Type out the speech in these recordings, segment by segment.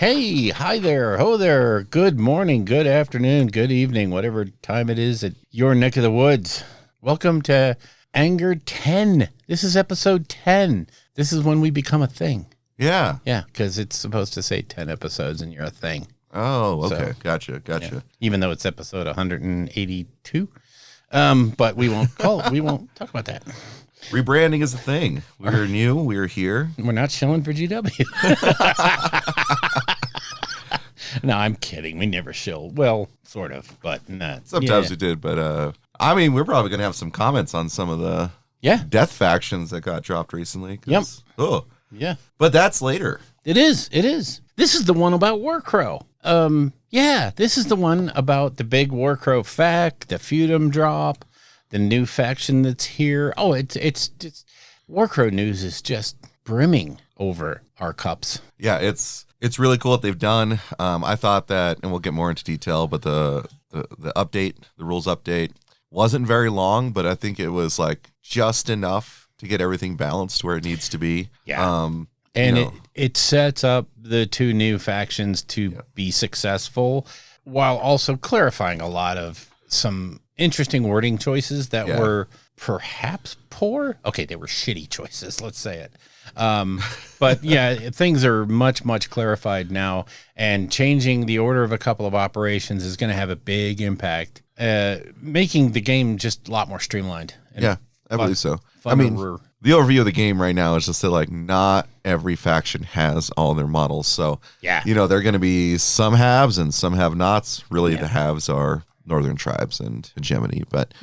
Hey, hi there, ho there, good morning, good afternoon, good evening, whatever time it is at your neck of the woods. Welcome to Anger 10. This is episode 10. This is when we become a thing. Yeah. Yeah, because it's supposed to say 10 episodes and you're a thing. Oh, okay. So, Gotcha. Yeah. Even though it's episode 182. But we won't talk about that. Rebranding is a thing. We're new. We're here. We're not shilling for GW. No, I'm kidding. We never shill. Well, sort of, but not. Sometimes we did, but I mean, we're probably gonna have some comments on some of the death factions that got dropped recently. Yep. Oh, yeah. But that's later. It is. This is the one about Warcrow. Yeah, this is the one about the big Warcrow fact, the feudum drop, the new faction that's here. Oh, it's Warcrow news is just brimming over our cups. Yeah, it's really cool what they've done. I thought that, and we'll get more into detail, but the update, the rules update, wasn't very long, but I think it was like just enough to get everything balanced where it needs to be. Yeah. And it sets up the two new factions to be successful while also clarifying a lot of some interesting wording choices that were perhaps poor. Okay, they were shitty choices, let's say it. But yeah, things are much, much clarified now, and changing the order of a couple of operations is going to have a big impact, making the game just a lot more streamlined. Yeah, I believe so. I mean, the overview of the game right now is just that, like, not every faction has all their models. So, there are going to be some haves and some have-nots. Really, the haves are Northern Tribes and Hegemony. But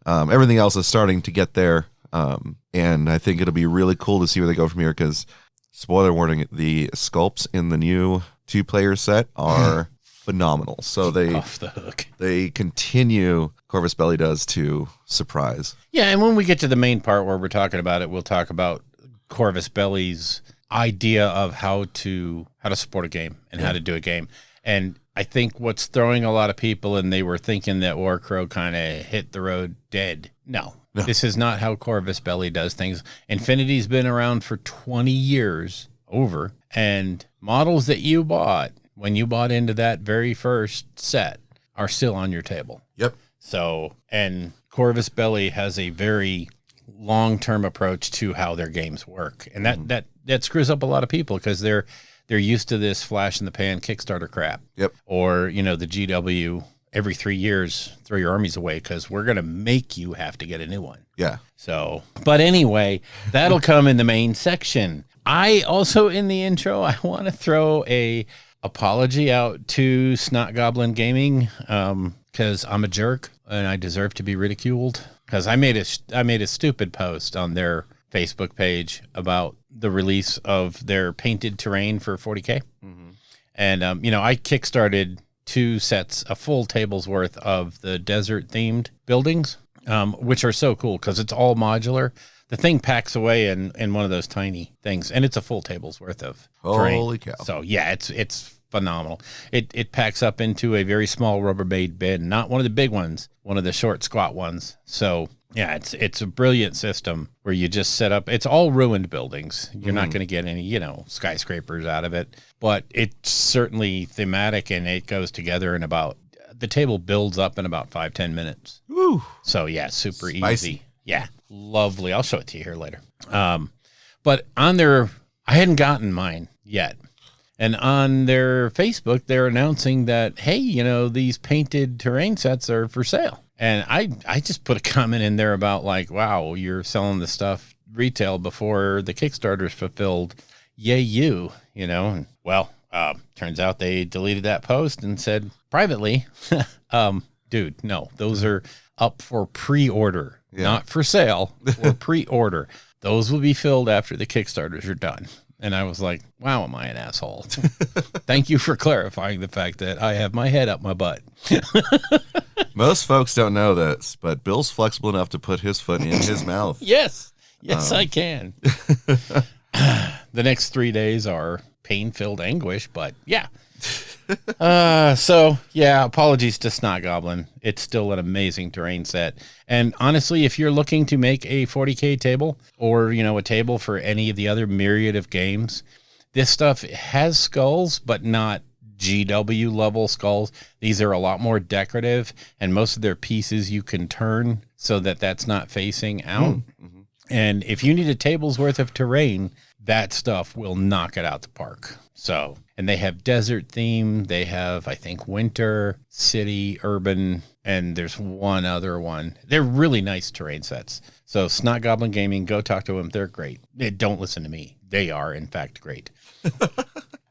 everything else is starting to get there. And I think it'll be really cool to see where they go from here because, spoiler warning, the sculpts in the new two-player set are phenomenal. So they off the hook. They continue, Corvus Belli does, to surprise. Yeah, and when we get to the main part where we're talking about it, we'll talk about Corvus Belli's idea of how to support a game and how to do a game. And I think what's throwing a lot of people, and they were thinking that Warcrow kind of hit the road dead. No, this is not how Corvus Belli does things. Infinity's been around for 20 years over, and models that you bought when you bought into that very first set are still on your table. Yep. So, and Corvus Belli has a very long-term approach to how their games work. And that screws up a lot of people because they're used to this flash in the pan Kickstarter crap. Yep. Or, the GW every 3 years, throw your armies away because we're going to make you have to get a new one. Yeah. So, but anyway, that'll come in the main section. I also, in the intro, I want to throw a apology out to Snot Goblin Gaming because I'm a jerk and I deserve to be ridiculed because I made a stupid post on their Facebook page about the release of their painted terrain for 40K. Mm-hmm. And, I kickstarted 2 sets, a full table's worth of the desert themed buildings, which are so cool because it's all modular. The thing packs away in one of those tiny things, and it's a full table's worth of terrain. Holy cow. So, yeah, it's phenomenal. It packs up into a very small Rubbermaid bin, not one of the big ones, one of the short, squat ones. So, yeah, it's a brilliant system where you just set up. It's all ruined buildings. You're not going to get any, skyscrapers out of it, but it's certainly thematic, and it goes together in the table builds up in about 5-10 minutes. Woo. So, yeah, super Spicy. easy. Yeah, lovely. I'll show it to you here later. But on their, I hadn't gotten mine yet. And on their Facebook, they're announcing that, hey, these painted terrain sets are for sale. And I just put a comment in there about like, wow, you're selling the stuff retail before the Kickstarter's fulfilled. Yay, you. And, well, turns out they deleted that post and said privately, dude, no, those are up for pre-order, not for sale, or pre-order. Those will be filled after the Kickstarters are done. And I was like, wow, am I an asshole? Thank you for clarifying the fact that I have my head up my butt. Most folks don't know this, but Bill's flexible enough to put his foot in his mouth. Yes, I can. The next 3 days are pain-filled anguish, but yeah. Apologies to Snot Goblin. It's still an amazing terrain set. And honestly, if you're looking to make a 40K table or, a table for any of the other myriad of games, This stuff has skulls, but not GW level skulls. These are a lot more decorative, and most of their pieces you can turn so that that's not facing out. Mm-hmm. And if you need a table's worth of terrain, that stuff will knock it out the park. So, and they have desert theme. They have, I think, winter, city, urban, and there's one other one. They're really nice terrain sets. So Snot Goblin Gaming, go talk to them. They're great. Don't listen to me. They are, in fact, great.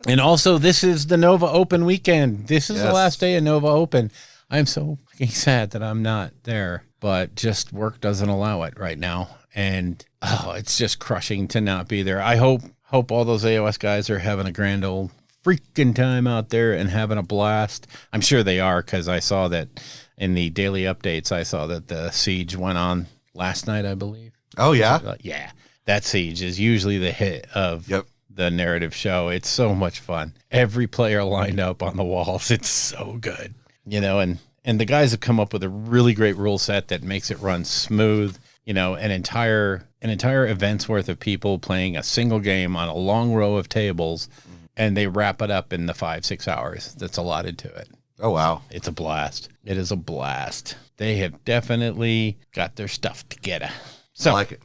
And also, this is the Nova Open weekend. This is the last day of Nova Open. I'm so fucking sad that I'm not there, but just work doesn't allow it right now. And it's just crushing to not be there. I hope all those AOS guys are having a grand old freaking time out there and having a blast. I'm sure they are, because I saw that in the daily updates, I saw that the siege went on last night, I believe. Oh, yeah? Yeah. That siege is usually the hit of the narrative show. It's so much fun. Every player lined up on the walls. It's so good. You know, and the guys have come up with a really great rule set that makes it run smooth. You know, an entire event's worth of people playing a single game on a long row of tables, and they wrap it up in the 5-6 hours that's allotted to it. Oh, wow. It's a blast. It is a blast. They have definitely got their stuff together. So, I like it.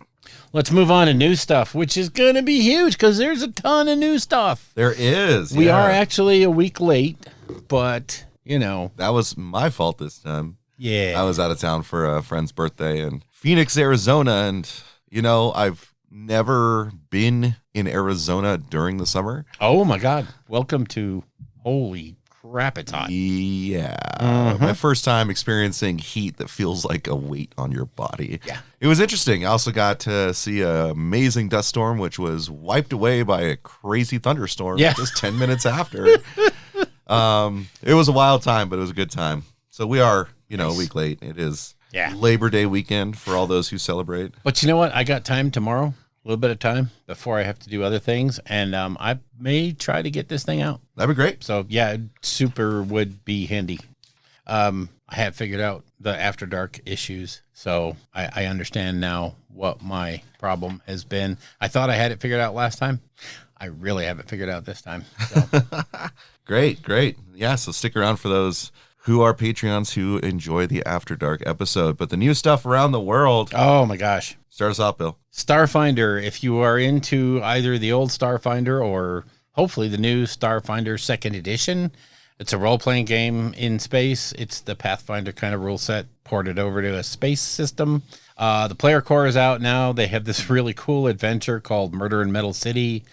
Let's move on to new stuff, which is going to be huge because there's a ton of new stuff. There is. We are actually a week late, but, you know. That was my fault this time. Yeah. I was out of town for a friend's birthday in Phoenix, Arizona, and, you know, I've never been in Arizona during the summer. Oh, my God. Welcome to holy crap, it's hot. Yeah. My first time experiencing heat that feels like a weight on your body. Yeah. It was interesting. I also got to see an amazing dust storm, which was wiped away by a crazy thunderstorm just 10 minutes after. It was a wild time, but it was a good time. So we are, you know, a week late. It is Labor Day weekend for all those who celebrate. But you know what? I got time tomorrow. A little bit of time before I have to do other things, and I may try to get this thing out. That'd be great. So, yeah, super would be handy. I have figured out the After Dark issues, so I understand now what my problem has been. I thought I had it figured out last time. I really have it figured out this time. So. Great. Yeah, so stick around for those who are Patreons who enjoy the After Dark episode. But the new stuff around the world. Oh, my gosh. Start us off, Bill. Starfinder, if you are into either the old Starfinder or hopefully the new Starfinder 2nd Edition, it's a role-playing game in space. It's the Pathfinder kind of rule set ported over to a space system. The player core is out now. They have this really cool adventure called Murder in Metal City.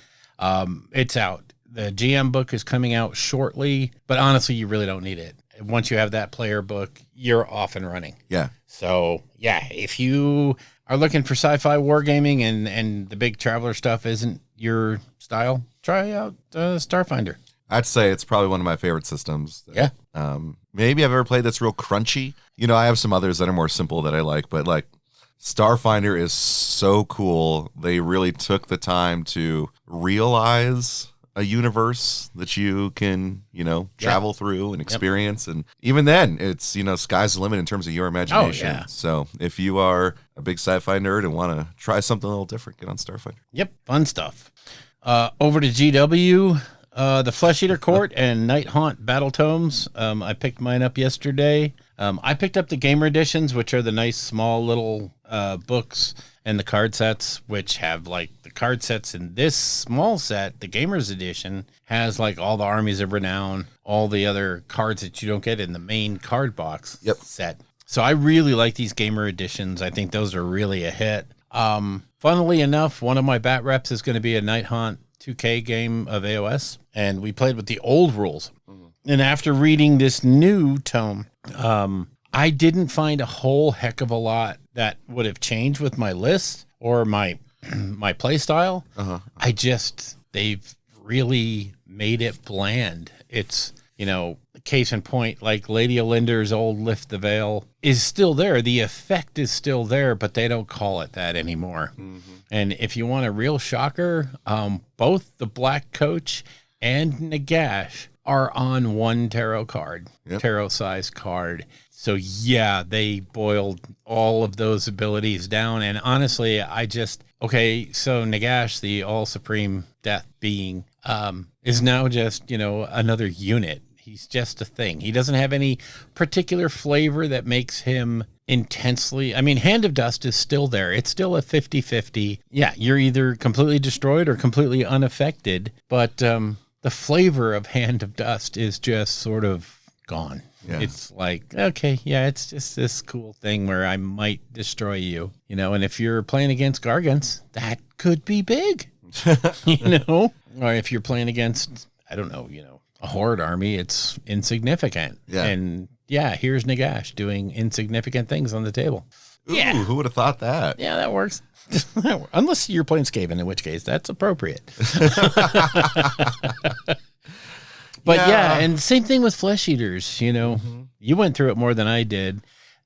It's out. The GM book is coming out shortly, but honestly, you really don't need it. Once you have that player book, you're off and running. Yeah. So, yeah, if you are looking for sci-fi wargaming and the big traveler stuff isn't your style, try out Starfinder. I'd say it's probably one of my favorite systems. Maybe I've ever played that's real crunchy. You know, I have some others that are more simple that I like, but like Starfinder is so cool. They really took the time to realize a universe that you can, you know, travel through and experience. And even then, it's, you know, sky's the limit in terms of your imagination. Oh, yeah. So if you are a big sci-fi nerd and want to try something a little different, get on Starfinder. Yep, fun stuff. Over to GW, the Flesh Eater Court and Night Haunt Battle Tomes. I picked mine up yesterday. I picked up the Gamer Editions, which are the nice small little books, and the card sets, which have like the card sets in this small set. The Gamers Edition has like all the Armies of Renown, all the other cards that you don't get in the main card box set. So I really like these Gamer Editions. I think those are really a hit. Funnily enough, one of my bat reps is going to be a Night Haunt 2K game of AOS, and we played with the old rules. And after reading this new tome, I didn't find a whole heck of a lot that would have changed with my list or my play style. They've really made it bland. It's, you know, case in point, like Lady Olinder's old Lift the Veil is still there. The effect is still there, but they don't call it that anymore. And if you want a real shocker, both the Black Coach and Nagash are on one tarot card, tarot-sized card. So, yeah, they boiled all of those abilities down. And honestly, so Nagash, the all-supreme death being, is now just, another unit. He's just a thing. He doesn't have any particular flavor that makes him intensely. I mean, Hand of Dust is still there. It's still a 50-50. Yeah, you're either completely destroyed or completely unaffected. But the flavor of Hand of Dust is just sort of gone. Yeah. It's like, okay, yeah, it's just this cool thing where I might destroy you, and if you're playing against Gargants, that could be big, or if you're playing against, I don't know, a horde army, it's insignificant. Yeah. And yeah, here's Nagash doing insignificant things on the table. Ooh, yeah. Who would have thought that? Yeah, that works. Unless you're playing Skaven, in which case that's appropriate. But yeah, and same thing with Flesh Eaters, You went through it more than I did.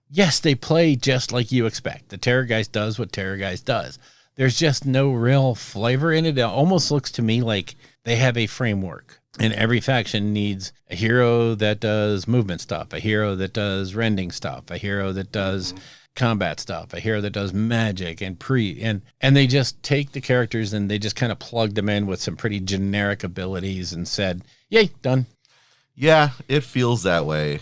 Yes, they play just like you expect. The Terrorgeist does what Terrorgeist does. There's just no real flavor in it. It almost looks to me like they have a framework. And every faction needs a hero that does movement stuff, a hero that does rending stuff, a hero that does combat stuff, a hero that does magic and and they just take the characters and they just kind of plugged them in with some pretty generic abilities and said, yay, done. Yeah, it feels that way.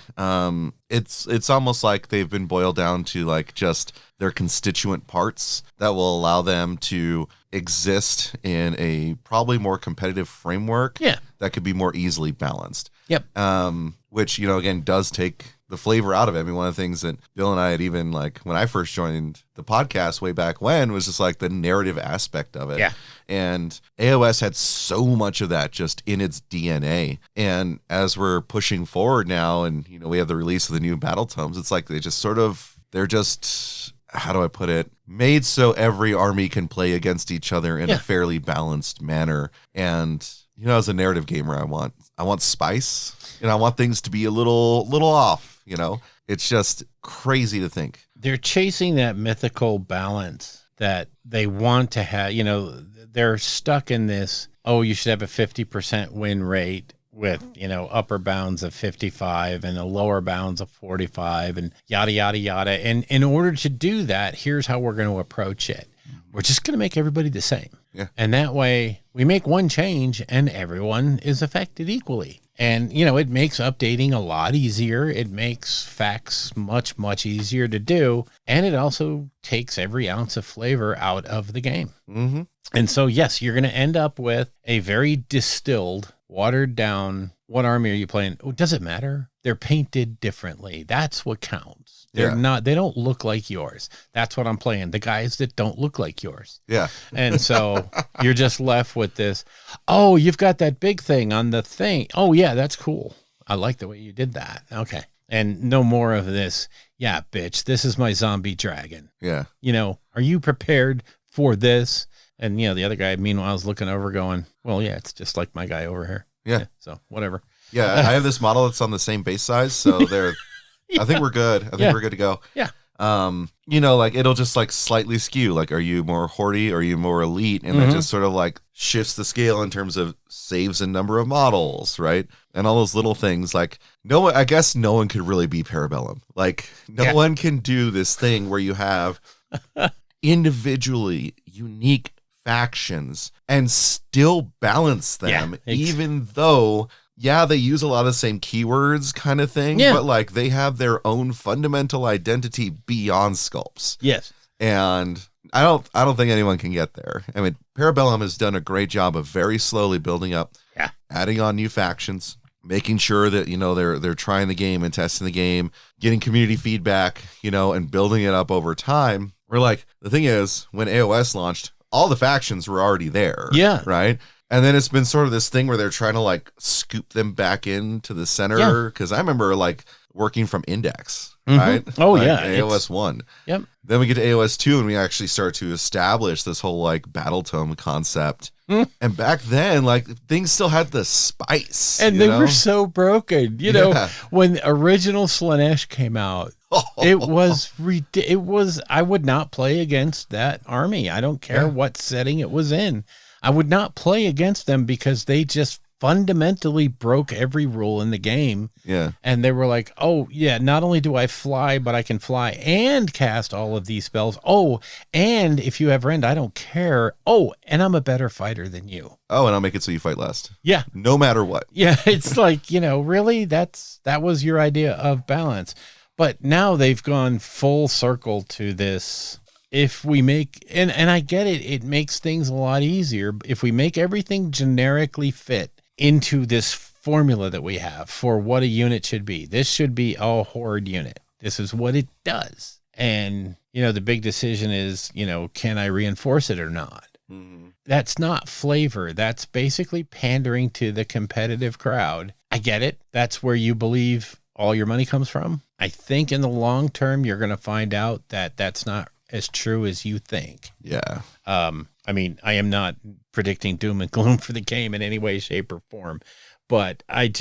It's almost like they've been boiled down to like just their constituent parts that will allow them to exist in a probably more competitive framework. Yeah. That could be more easily balanced. Yep. Which, again, does take the flavor out of it. I mean, one of the things that Bill and I had even like when I first joined the podcast way back when was just like the narrative aspect of it. Yeah. And AOS had so much of that just in its DNA. And as we're pushing forward now and, we have the release of the new battle tomes, it's like they're just, how do I put it? Made so every army can play against each other in a fairly balanced manner. And, as a narrative gamer, I want spice. I want things to be a little off. It's just crazy to think. They're chasing that mythical balance that they want to have. They're stuck in this, you should have a 50% win rate with, upper bounds of 55 and a lower bounds of 45 and yada, yada, yada. And in order to do that, here's how we're going to approach it. We're just going to make everybody the same. Yeah. And that way we make one change and everyone is affected equally. And, it makes updating a lot easier. It makes facts much, much easier to do. And it also takes every ounce of flavor out of the game. Mm-hmm. And so, yes, you're going to end up with a very distilled, watered down. What army are you playing? Oh, does it matter? They're painted differently. That's what counts. They don't look like yours. That's what I'm playing. The guys that don't look like yours. Yeah. And so you're just left with this. Oh, you've got that big thing on the thing. Oh yeah, that's cool. I like the way you did that. Okay. And no more of this. Yeah, bitch, this is my zombie dragon. Yeah. Are you prepared for this? And the other guy, meanwhile, is looking over going, well, yeah, it's just like my guy over here. Yeah. So whatever. Yeah. I have this model that's on the same base size. So they're, I think we're good. I think we're good to go. Yeah. Like it'll just like slightly skew. Like, are you more hoardy? Or are you more elite? And that just sort of like shifts the scale in terms of saves and number of models, right? And all those little things. Like I guess no one could really be Parabellum. Like no one can do this thing where you have individually unique factions and still balance them, even though they use a lot of the same keywords kind of thing, but like they have their own fundamental identity beyond sculpts. Yes. And I don't think anyone can get there. I mean, Parabellum has done a great job of very slowly building up, adding on new factions, making sure that, they're trying the game and testing the game, getting community feedback, and building it up over time. Where like the thing is, when AOS launched, all the factions were already there. Yeah. Right. And then it's been sort of this thing where they're trying to like scoop them back into the center. Because I remember like working from Index, right? Oh, like yeah. AOS 1. Yep. Then we get to AOS 2 and we actually start to establish this whole like battle tome concept. And back then, like things still had the spice. And they were so broken. When original Slaanesh came out, it was I would not play against that army. I don't care what setting it was in. I would not play against them because they just fundamentally broke every rule in the game. Yeah. And they were like, oh, yeah, not only do I fly, but I can fly and cast all of these spells. Oh, and if you have Rend, I don't care. Oh, and I'm a better fighter than you. Oh, and I'll make it so you fight last. Yeah. No matter what. Yeah, it's like, really, that was your idea of balance. But now they've gone full circle to this. If we make, and I get it, it makes things a lot easier. If we make everything generically fit into this formula that we have for what a unit should be, this should be a horde unit. This is what it does. And, the big decision is, can I reinforce it or not? Mm-hmm. That's not flavor. That's basically pandering to the competitive crowd. I get it. That's where you believe all your money comes from. I think in the long term, you're going to find out that that's not as true as you think. Yeah. I mean, I am not predicting doom and gloom for the game in any way, shape, or form, but I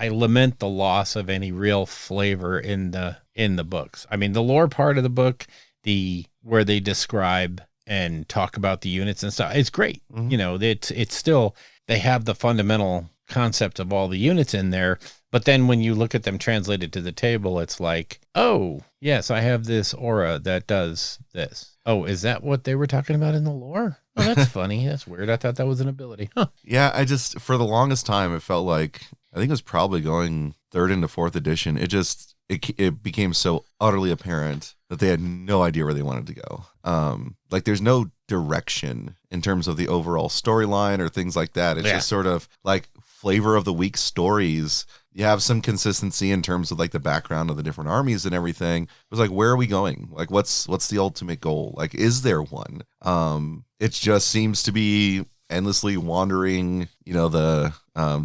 lament the loss of any real flavor in the books. I mean, the lore part of the book, where they describe and talk about the units and stuff, it's great. Mm-hmm. It's still, they have the fundamental concept of all the units in there. But then when you look at them translated to the table, it's like, oh, yes, I have this aura that does this. Oh, is that what they were talking about in the lore? Oh, that's funny. That's weird. I thought that was an ability. Huh. Yeah, for the longest time, it felt like, I think it was probably going 3rd into 4th edition. It became so utterly apparent that they had no idea where they wanted to go. Like there's no direction in terms of the overall storyline or things like that. It's just sort of like flavor of the week stories. You have some consistency in terms of like the background of the different armies and everything. It was like, where are we going? Like, what's the ultimate goal? Like, is there one? It just seems to be endlessly wandering, the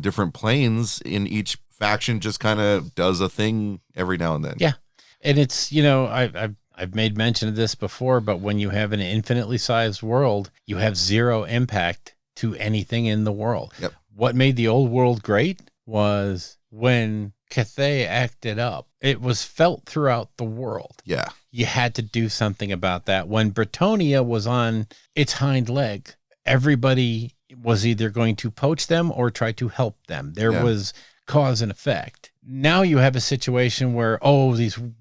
different planes in each faction just kind of does a thing every now and then. Yeah. And it's, I've made mention of this before, but when you have an infinitely sized world, you have zero impact to anything in the world. Yep. What made the old world great was when Cathay acted up, it was felt throughout the world. Yeah. You had to do something about that. When Bretonia was on its hind leg, everybody was either going to poach them or try to help them. There was cause and effect. Now you have a situation where,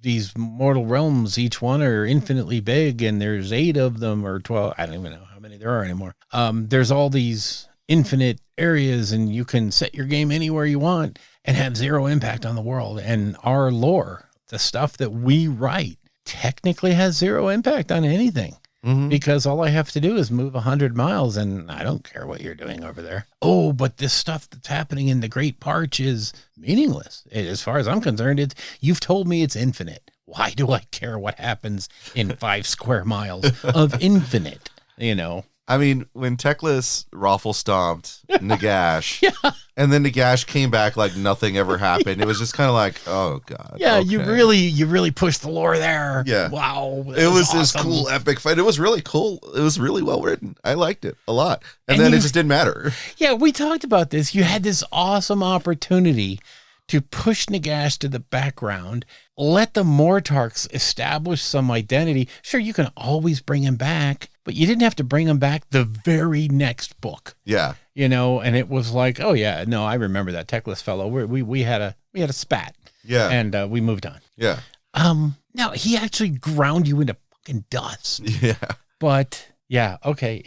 these mortal realms, each one are infinitely big, and there's 8 of them or 12. I don't even know how many there are anymore. There's all these infinite areas, and you can set your game anywhere you want and have zero impact on the world. And our lore, the stuff that we write, technically has zero impact on anything. Mm-hmm. Because all I have to do is move 100 miles and I don't care what you're doing over there. Oh, but this stuff that's happening in the Great Parch is meaningless. As far as I'm concerned, you've told me it's infinite. Why do I care what happens in 5 square miles of infinite, I mean, when Teclis raffle stomped Nagash, and then Nagash came back like nothing ever happened, it was just kind of like, oh god. Yeah, okay. You really pushed the lore there. Yeah, wow, it was awesome. This cool epic fight. It was really cool. It was really well written. I liked it a lot, and then it just didn't matter. Yeah, we talked about this. You had this awesome opportunity to push Nagash to the background, let the Mortarks establish some identity. Sure, you can always bring him back, but you didn't have to bring him back the very next book. Yeah. And it was like, oh yeah, no, I remember that Teclis fellow. We had a spat. Yeah. And we moved on. Yeah. Now he actually ground you into fucking dust. Yeah. But yeah, okay.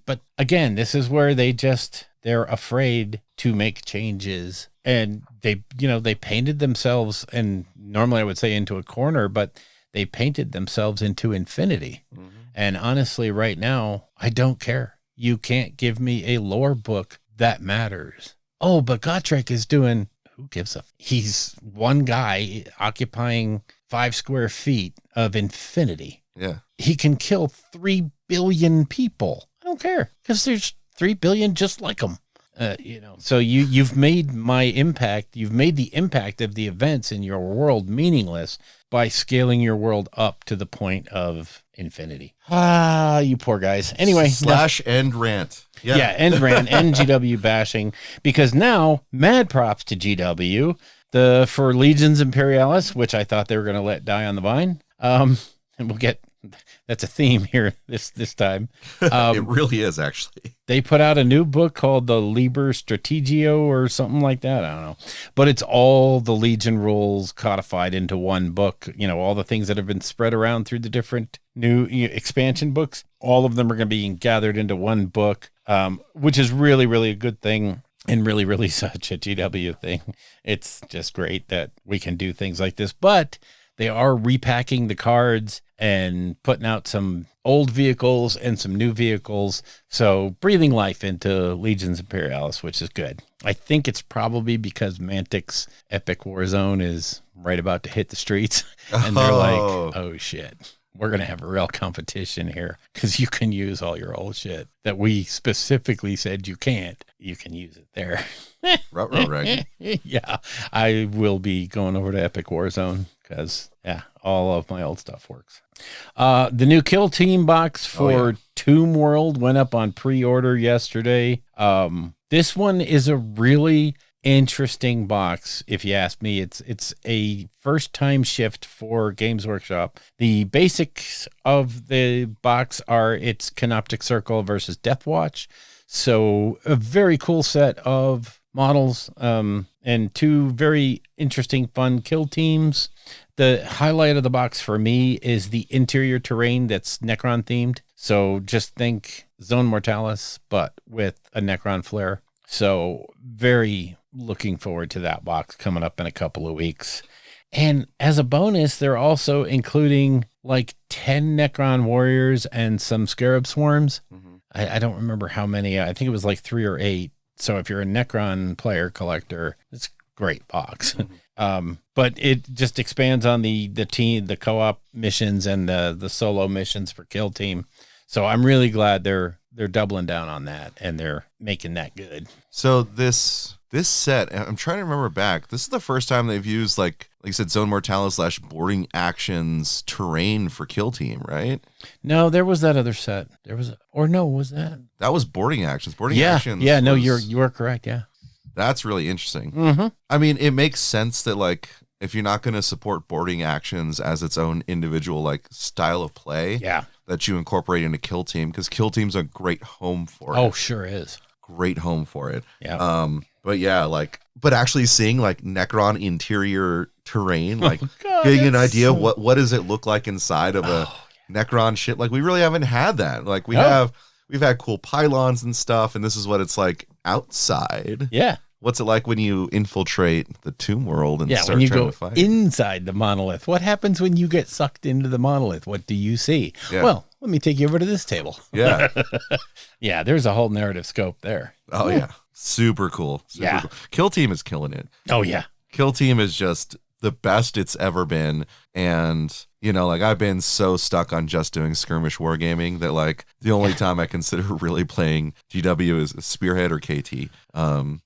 But again, this is where they're afraid to make changes. And they painted themselves, and normally I would say into a corner, but they painted themselves into infinity. Mm-hmm. And honestly, right now, I don't care. You can't give me a lore book that matters. Oh, but Gotrek is doing, who gives a, he's one guy occupying 5 square feet of infinity. Yeah. He can kill 3 billion people. I don't care, because there's 3 billion just like him. So you've made my impact. You've made the impact of the events in your world meaningless by scaling your world up to the point of infinity. You poor guys. Anyway, / end rant. Yeah, end rant, end GW bashing. Because now, mad props to GW for Legions Imperialis, which I thought they were going to let die on the vine. And we'll get That's a theme here this time. It really is, actually. They put out a new book called the Liber Strategio or something like that. I don't know. But it's all the Legion rules codified into one book. All the things that have been spread around through the different new expansion books. All of them are going to be gathered into one book, which is really, really a good thing. And really, really such a GW thing. It's just great that we can do things like this. But they are repacking the cards and putting out some old vehicles and some new vehicles. So breathing life into Legions Imperialis, which is good. I think it's probably because Mantic's Epic Warzone is right about to hit the streets. And they're like, oh, shit. We're going to have a real competition here because you can use all your old shit that we specifically said you can't. You can use it there. Right. Yeah, I will be going over to Epic Warzone because, all of my old stuff works. The new Kill Team box for Tomb World went up on pre-order yesterday. This one is a really interesting box, if you ask me. It's a first time shift for Games Workshop. The basics of the box are it's Canoptic Circle versus Death Watch. So a very cool set of models, and two very interesting, fun kill teams. The highlight of the box for me is the interior terrain that's Necron themed. So just think Zone Mortalis, but with a Necron flair. So very looking forward to that box coming up in a couple of weeks. And as a bonus, they're also including like 10 Necron warriors and some Scarab swarms. Mm-hmm. I don't remember how many. I think it was like 3 or 8. So if you're a Necron player collector, it's a great box. Mm-hmm. But it just expands on the team, the co-op missions and the solo missions for Kill Team. So I'm really glad they're doubling down on that and they're making that good. So this set, I'm trying to remember back. This is the first time they've used like you said, Zone Mortalis / boarding actions terrain for Kill Team, right? No, there was that other set. Was that? That was boarding actions. Boarding actions. Yeah, no, you are correct. Yeah. That's really interesting. Mm-hmm. I mean, it makes sense that like if you're not going to support boarding actions as its own individual like style of play, that you incorporate into Kill Team, because Kill Team's a great home for it. Oh, sure is. Great home for it. Yeah. But actually seeing like Necron interior terrain, like getting an idea what does it look like inside of a Necron ship. Like we really haven't had that. Like we've had cool pylons and stuff, and this is what it's like outside. Yeah. What's it like when you infiltrate the Tomb World and start when you trying go to fight inside the monolith? What happens when you get sucked into the monolith? What do you see? Yeah. Well, let me take you over to this table. Yeah. Yeah, there's a whole narrative scope there. Oh, yeah. Super cool. Cool. Kill Team is killing it. Oh, yeah. Kill Team is just the best it's ever been. And, like I've been so stuck on just doing skirmish wargaming that like the only time I consider really playing GW is Spearhead or KT.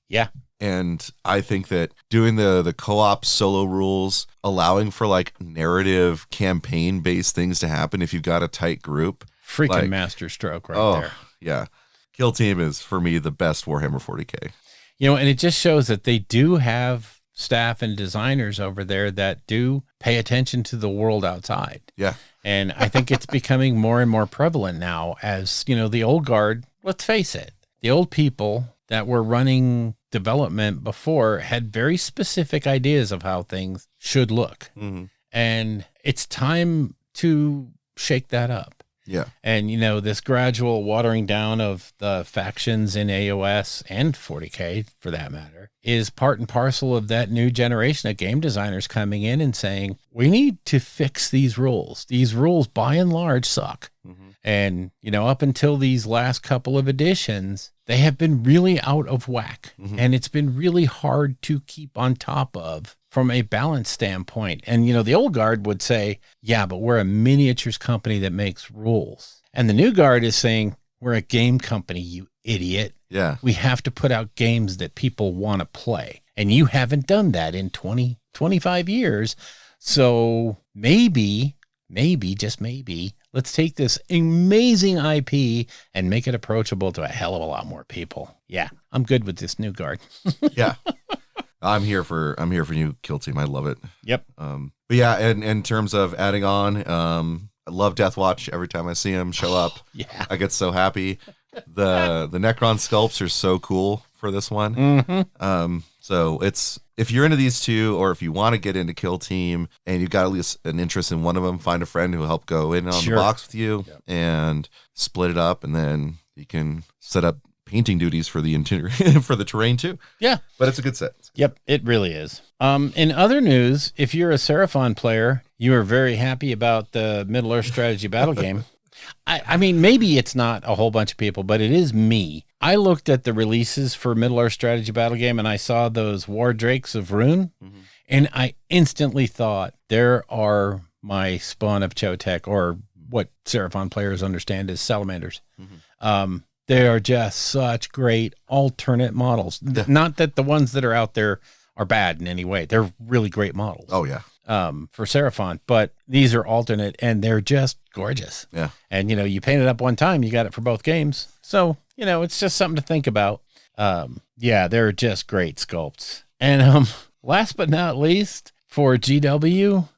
Yeah. And I think that doing the co-op solo rules, allowing for like narrative campaign based things to happen if you've got a tight group. Freaking master stroke there. Yeah. Kill Team is for me the best Warhammer 40K. And it just shows that they do have staff and designers over there that do pay attention to the world outside. Yeah. And I think it's becoming more and more prevalent now as, the old guard, let's face it, the old people that were running development before had very specific ideas of how things should look. Mm-hmm. And it's time to shake that up. Yeah. And, this gradual watering down of the factions in AOS and 40K, for that matter, is part and parcel of that new generation of game designers coming in and saying, we need to fix these rules. These rules, by and large, suck. Mm-hmm. And, up until these last couple of editions, they have been really out of whack. Mm-hmm. And it's been really hard to keep on top of from a balance standpoint. And, the old guard would say, yeah, but we're a miniatures company that makes rules. And the new guard is saying, we're a game company, you idiot. Yeah. We have to put out games that people want to play. And you haven't done that in 20, 25 years. So maybe, just maybe, let's take this amazing IP and make it approachable to a hell of a lot more people. Yeah, I'm good with this new guard. Yeah. I'm here for new Kill Team. I love it. Yep. But yeah, and in terms of adding on, I love Deathwatch every time I see him show up. Yeah. I get so happy. The Necron sculpts are so cool for this one. Mm-hmm. So it's, if you're into these two, or if you want to get into Kill Team and you've got at least an interest in one of them, find a friend who will help go in on the box with you and split it up, and then you can set up painting duties for the interior for the terrain too. Yeah. But it's a good set. Yep, it really is. In other news, if you're a Seraphon player, you are very happy about the Middle-earth strategy battle game. I mean, maybe it's not a whole bunch of people, but it is me. I looked at the releases for Middle-earth strategy battle game, and I saw those War Drakes of Rune, and I instantly thought, there are my spawn of Chotek, or what Seraphon players understand as salamanders. They are just such great alternate models. Yeah. Not that the ones that are out there are bad in any way. They're really great models. Oh, yeah. For Seraphon, but these are alternate, and they're just gorgeous. Yeah. And, you paint it up one time, you got it for both games. So, it's just something to think about. Yeah, they're just great sculpts. And last but not least, for GW,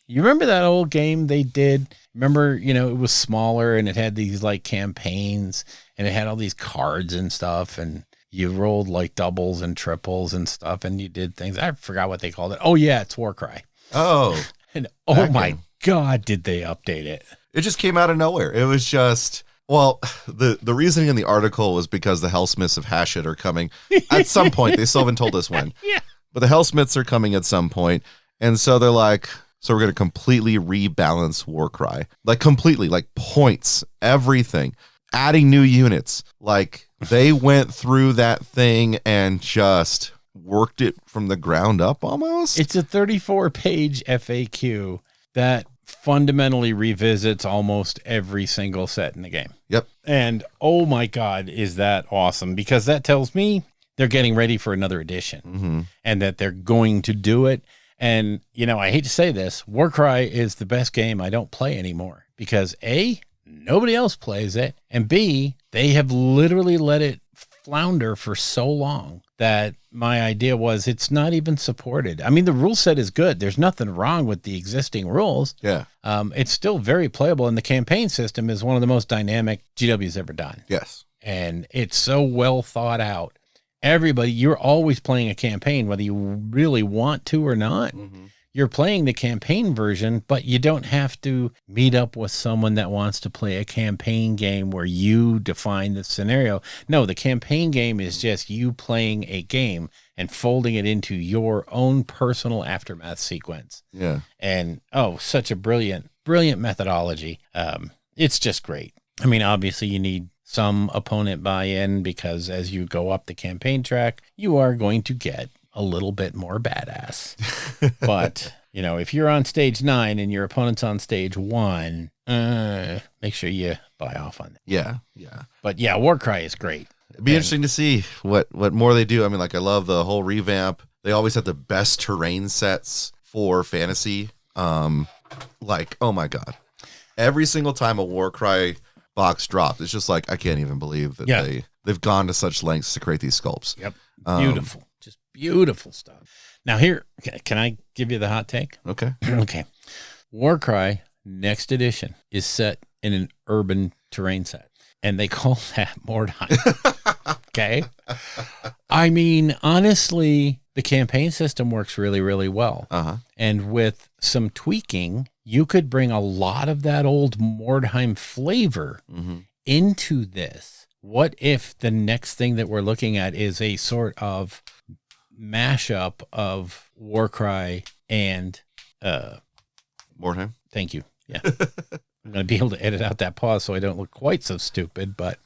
you remember that old game they did? Remember, it was smaller, and it had these like campaigns, and it had all these cards and stuff, and you rolled like doubles and triples and stuff, and you did things. I forgot what they called it. Oh yeah, it's Warcry. Oh, and oh my God, did they update it? It just came out of nowhere. It was just, well, the reasoning in the article was because the Hellsmiths of Hashit are coming at some point. They still haven't told us when. Yeah. But the Hellsmiths are coming at some point, and so they're like, so we're going to completely rebalance Warcry, like completely, like points, everything, adding new units. Like they went through that thing and just worked it from the ground up almost. It's a 34-page FAQ that fundamentally revisits almost every single set in the game. Yep. And oh my God, is that awesome? Because that tells me they're getting ready for another edition and that they're going to do it. And, I hate to say this, Warcry is the best game I don't play anymore because A, nobody else plays it, and B, they have literally let it flounder for so long that my idea was it's not even supported. I mean, the rule set is good. There's nothing wrong with the existing rules. Yeah. It's still very playable, and the campaign system is one of the most dynamic GW's ever done. Yes. And it's so well thought out. Everybody, you're always playing a campaign, whether you really want to or not. You're playing the campaign version, but you don't have to meet up with someone that wants to play a campaign game where you define the scenario. No, the campaign game is just you playing a game and folding it into your own personal aftermath sequence. Yeah. And, such a brilliant methodology. It's just great. I mean, obviously you need some opponent buy-in because as you go up the campaign track, you are going to get a little bit more badass. But, if you're on stage 9 and your opponent's on stage 1, make sure you buy off on that. Yeah. Yeah. But yeah, Warcry is great. It'd be interesting to see what more they do. I mean, like I love the whole revamp. They always have the best terrain sets for fantasy. Like, oh my God. Every single time a Warcry box dropped, it's just like, I can't even believe that they've gone to such lengths to create these sculpts. Yep. Beautiful. Just beautiful stuff. Now here, can I give you the hot take? Okay. Okay. Warcry next edition is set in an urban terrain set, and they call that Mordheim. Okay. I mean, honestly, the campaign system works really, really well. And with some tweaking, you could bring a lot of that old Mordheim flavor into this. What if the next thing that we're looking at is a sort of mashup of Warcry and Mordheim? Thank you. Yeah. I'm going to be able to edit out that pause so I don't look quite so stupid, but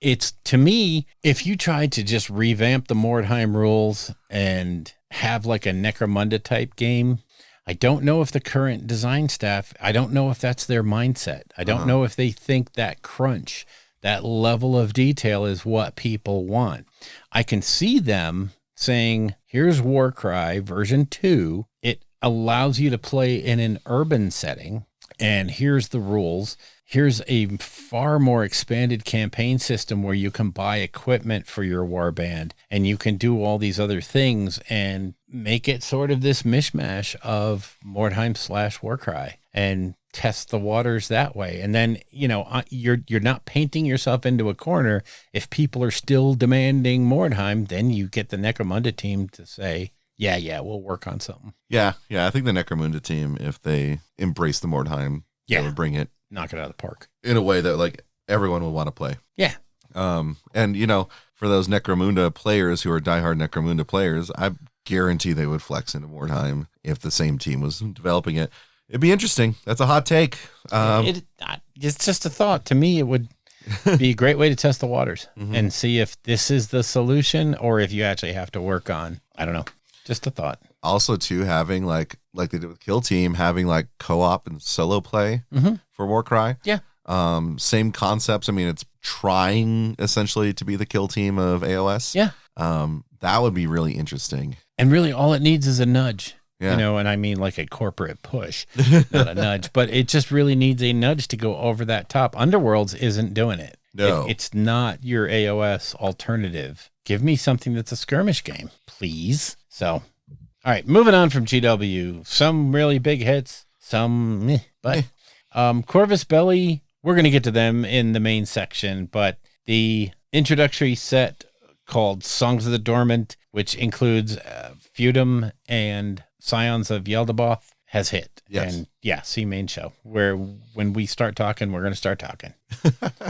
it's, to me, if you tried to just revamp the Mordheim rules and have like a Necromunda type game, I don't know if the current design staff, I don't know if that's their mindset. I don't know if they think that crunch, that level of detail is what people want. I can see them saying, here's Warcry version 2. It allows you to play in an urban setting, and here's the rules. Here's a far more expanded campaign system where you can buy equipment for your warband and you can do all these other things and make it sort of this mishmash of Mordheim / Warcry. And test the waters that way. And then, you're not painting yourself into a corner. If people are still demanding Mordheim, then you get the Necromunda team to say, yeah, we'll work on something. Yeah. I think the Necromunda team, if they embrace the Mordheim, they would bring it. Knock it out of the park. In a way that, like, everyone will want to play. Yeah. And, for those Necromunda players who are diehard Necromunda players, I guarantee they would flex into Mordheim if the same team was developing it. It'd be interesting. That's a hot take. It's just a thought. To me, it would be a great way to test the waters and see if this is the solution or if you actually have to work on, I don't know, just a thought. Also, too, having like they did with Kill Team, having like co-op and solo play for Warcry. Yeah. Same concepts. I mean, it's trying essentially to be the Kill Team of AOS. Yeah. That would be really interesting. And really all it needs is a nudge. Yeah. And I mean like a corporate push, not a nudge, but it just really needs a nudge to go over that top. Underworlds isn't doing it. No. It's not your AOS alternative. Give me something that's a skirmish game, please. So, all right, moving on from GW. Some really big hits, some meh, but Corvus Belli, we're going to get to them in the main section, but the introductory set called Songs of the Dormant, which includes Feudum and Scions of Yaldabaoth, has hit. Yes. And see main show, where when we start talking, we're going to start talking.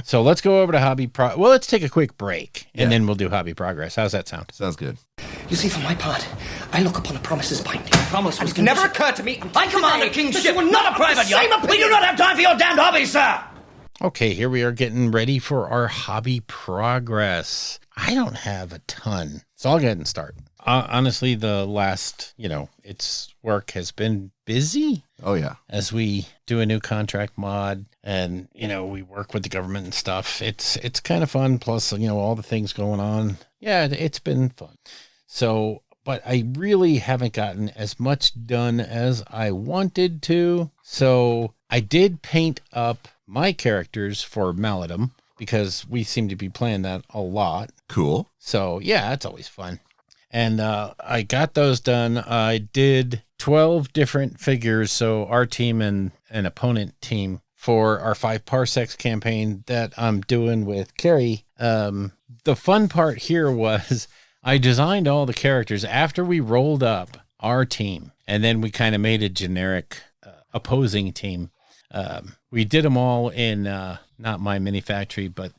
So let's go over to Well, let's take a quick break, and then we'll do Hobby Progress. How's that sound? Sounds good. You see, for my part, I look upon a promise as binding. Promise was never occurred to me. I command the kingship. You are not a private yacht. We do not have time for your damned hobby, sir. Okay, here we are getting ready for our Hobby Progress. I don't have a ton, so I'll go ahead and start. Honestly, the last, its work has been busy. Oh, yeah. As we do a new contract mod and, we work with the government and stuff. It's kind of fun. Plus, all the things going on. Yeah, it's been fun. So, but I really haven't gotten as much done as I wanted to. So I did paint up my characters for Maladum because we seem to be playing that a lot. Cool. So, yeah, it's always fun. And I got those done. I did 12 different figures, so our team and an opponent team for our 5 parsecs campaign that I'm doing with Carrie. The fun part here was I designed all the characters after we rolled up our team, and then we kind of made a generic opposing team. We did them all in not my mini factory, but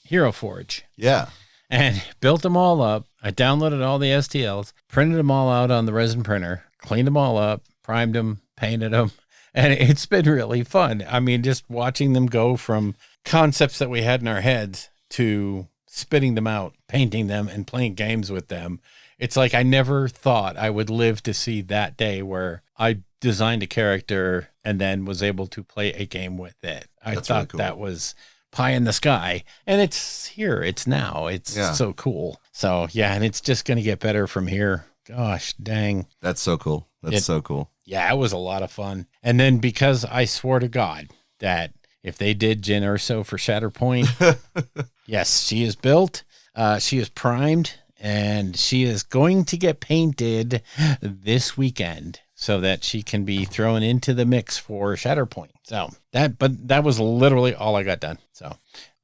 Hero Forge. Yeah. And built them all up. I downloaded all the STLs, printed them all out on the resin printer, cleaned them all up, primed them, painted them. And it's been really fun. I mean, just watching them go from concepts that we had in our heads to spitting them out, painting them, and playing games with them. It's like I never thought I would live to see that day where I designed a character and then was able to play a game with it. I thought really cool. That was pie in the sky, and it's here. It's now. It's so cool. So yeah, and it's just going to get better from here. Gosh, dang. That's so cool. That's so cool. Yeah, it was a lot of fun. And then because I swore to God that if they did Jyn Erso for Shatterpoint, yes, she is built. She is primed, and she is going to get painted this weekend so that she can be thrown into the mix for Shatterpoint. So that was literally all I got done. So